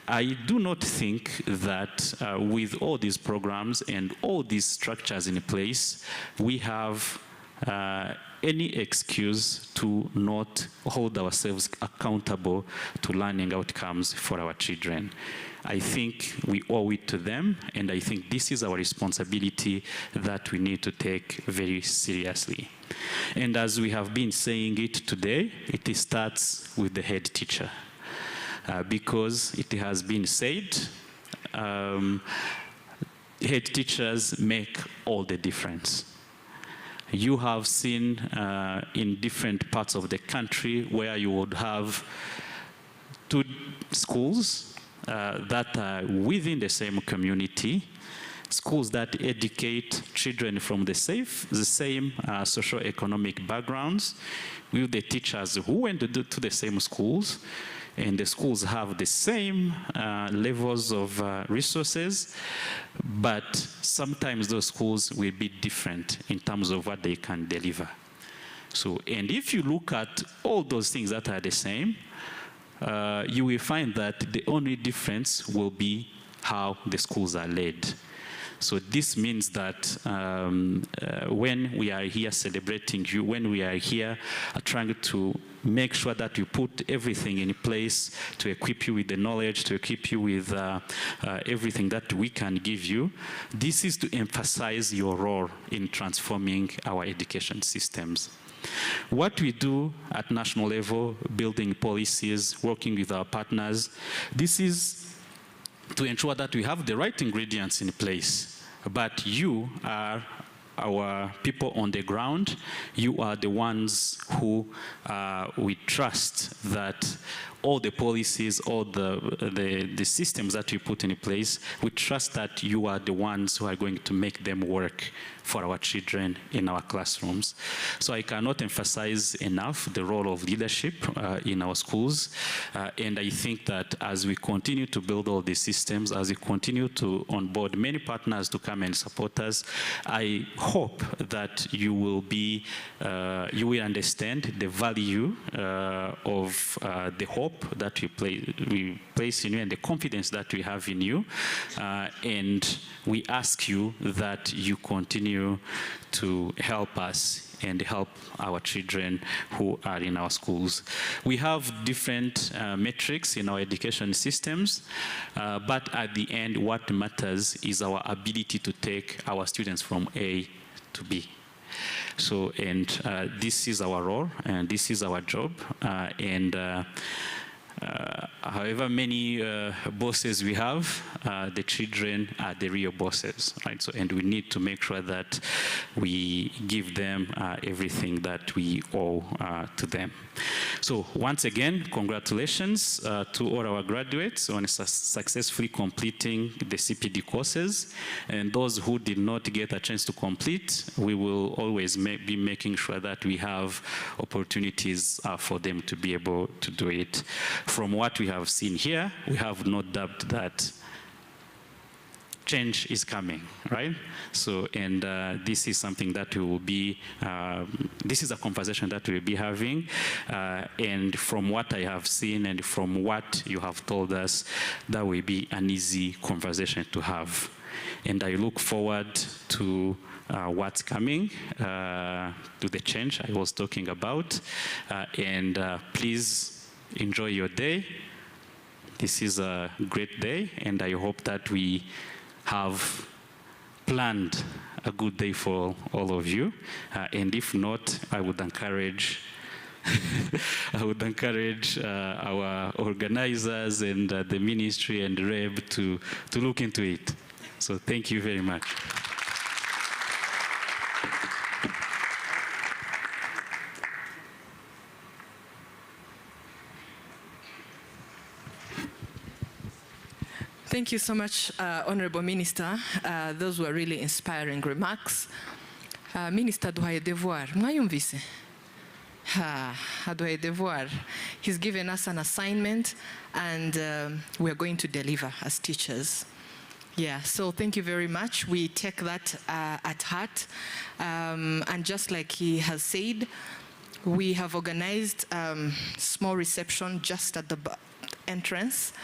I do not think that with all these programs and all these structures in place, we have any excuse to not hold ourselves accountable to learning outcomes for our children. I think we owe it to them, and I think this is our responsibility that we need to take very seriously. And as we have been saying it today, it starts with the head teacher. Because it has been said, head teachers make all the difference. You have seen in different parts of the country where you would have two schools that are within the same community, schools that educate children from the same socio-economic backgrounds, with the teachers who went to the same schools, and the schools have the same levels of resources, but sometimes those schools will be different in terms of what they can deliver. So, and if you look at all those things that are the same, you will find that the only difference will be how the schools are led. So this means that when we are here celebrating you, when we are here trying to make sure that we put everything in place to equip you with the knowledge, to equip you with everything that we can give you, this is to emphasize your role in transforming our education systems. What we do at national level, building policies, working with our partners, this is to ensure that we have the right ingredients in place. But you are our people on the ground. You are the ones who we trust that all the policies, all the systems that we put in place, we trust that you are the ones who are going to make them work for our children in our classrooms. So I cannot emphasize enough the role of leadership in our schools. And I think that as we continue to build all these systems, as we continue to onboard many partners to come and support us, I hope hope that you will understand the value of the hope that we place in you and the confidence that we have in you. And we ask you that you continue to help us and help our children who are in our schools. We have different metrics in our education systems, but at the end, what matters is our ability to take our students from A to B. So, and this is our role, and this is our job, however many bosses we have, the children are the real bosses, right? So, and we need to make sure that we give them everything that we owe to them. So once again, congratulations to all our graduates on successfully completing the CPD courses. And those who did not get a chance to complete, we will always be making sure that we have opportunities for them to be able to do it. From what we have seen here, we have no doubt that change is coming, right? So, and this is something that we will be, this is a conversation that we'll be having. And from what I have seen and from what you have told us, that will be an easy conversation to have. And I look forward to what's coming, to the change I was talking about. And please enjoy your day. This is a great day, and I hope that we have planned a good day for all of you. And if not, I would encourage our organizers and the ministry and REB to look into it. So thank you very much. Thank you so much, Honorable Minister. Those were really inspiring remarks. Minister duhaye devoir. Mwayumvise? Aduhaye devoir. He's given us an assignment, and we're going to deliver as teachers. Yeah, so thank you very much. We take that at heart. And just like he has said, we have organized small reception just at the entrance.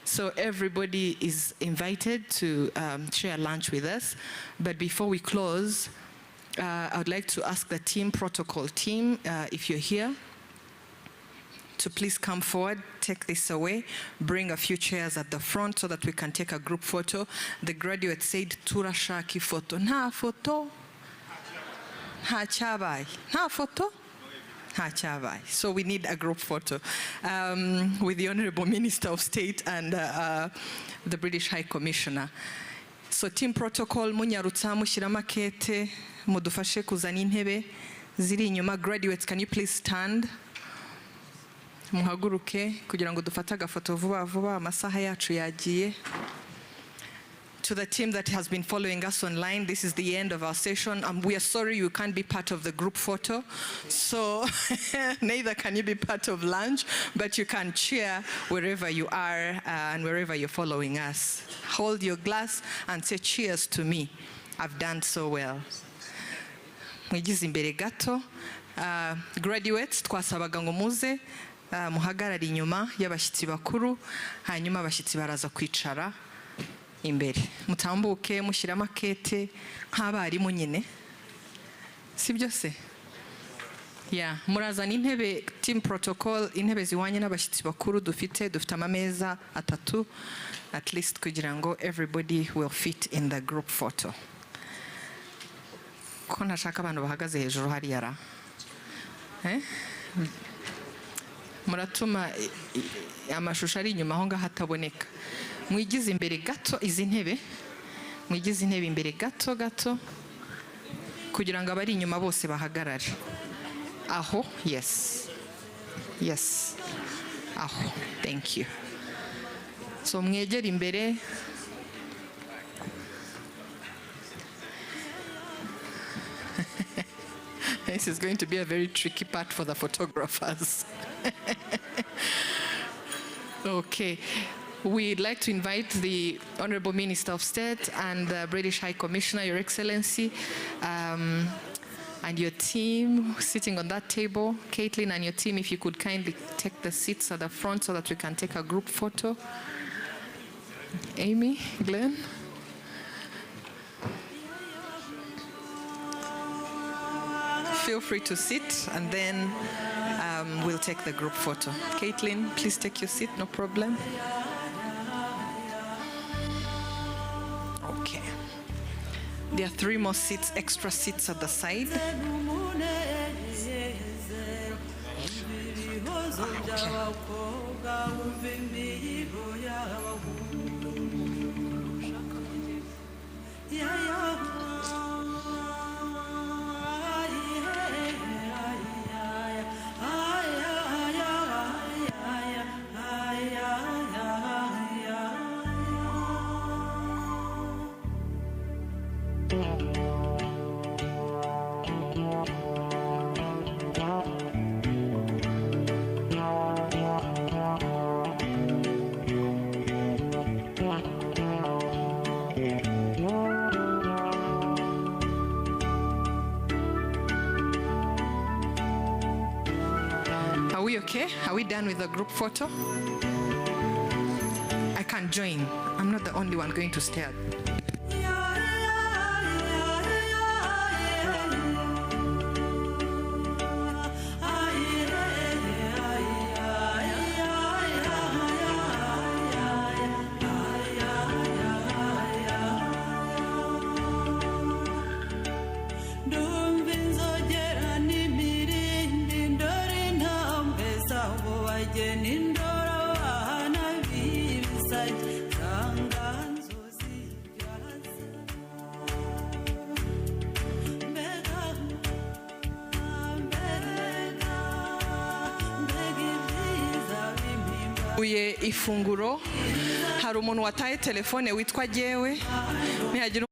So everybody is invited to share lunch with us. But before we close, I would like to ask the team protocol team, if you're here, to please come forward, take this away, bring a few chairs at the front so that we can take a group photo. The graduate said, turashaki photo. Na photo? Ha chabai. Na photo? So we need a group photo with the Honorable Minister of State and the British High Commissioner. So team protocol, munyarutsa mushirama kete, mudufashe kuzana intebe ziri inyuma. Graduates, can you please stand? Muhaguruke kugira ngo dufate agafoto vuba vuba, amasaha yacu yagiye. To the team that has been following us online, this is the end of our session. We are sorry you can't be part of the group photo, so neither can you be part of lunch, but you can cheer wherever you are and wherever you're following us. Hold your glass and say cheers to me. I've done so well. Mwigize imbere gato. Graduates, twasabaga ngo muze muhagarara inyuma y'abashyitsi bakuru, hanyuma abashyitsi baraza kwicara imbere. Mutambuke mushyira makete nk'abarimu nyine. Sibyo se? Yeah, murazana intebe, team protocol, intebe ziwanye n'abashyitsi bakuru dufite amameza atatu at least kugira ngo everybody will fit in the group photo. Ko ntashaka abantu bahagaze hejuru hariya ra. Muratuma amashusho ari inyuma aho ngaho hataboneka. Mwigize imbere gato izi ntebe, mwigize intebe imbere gato gato kugira ngo abari inyuma bose bahagarare. Aho, yes. Yes. Aho, thank you. So mwegere imbere. This is going to be a very tricky part for the photographers. Okay. we'd like to invite the Honorable Minister of State and the British High Commissioner, Your Excellency, and your team sitting on that table. Caitlin and your team, if you could kindly take the seats at the front so that we can take a group photo. Amy, Glenn. Feel free to sit, and then we'll take the group photo. Caitlin, please take your seat, no problem. Okay. There are 3 more seats, extra seats at the side. Are we okay? Are we done with the group photo? I can't join. I'm not the only one going to stare. Ifunguro hari umuntu wataye telefone witwa Jewe nihagira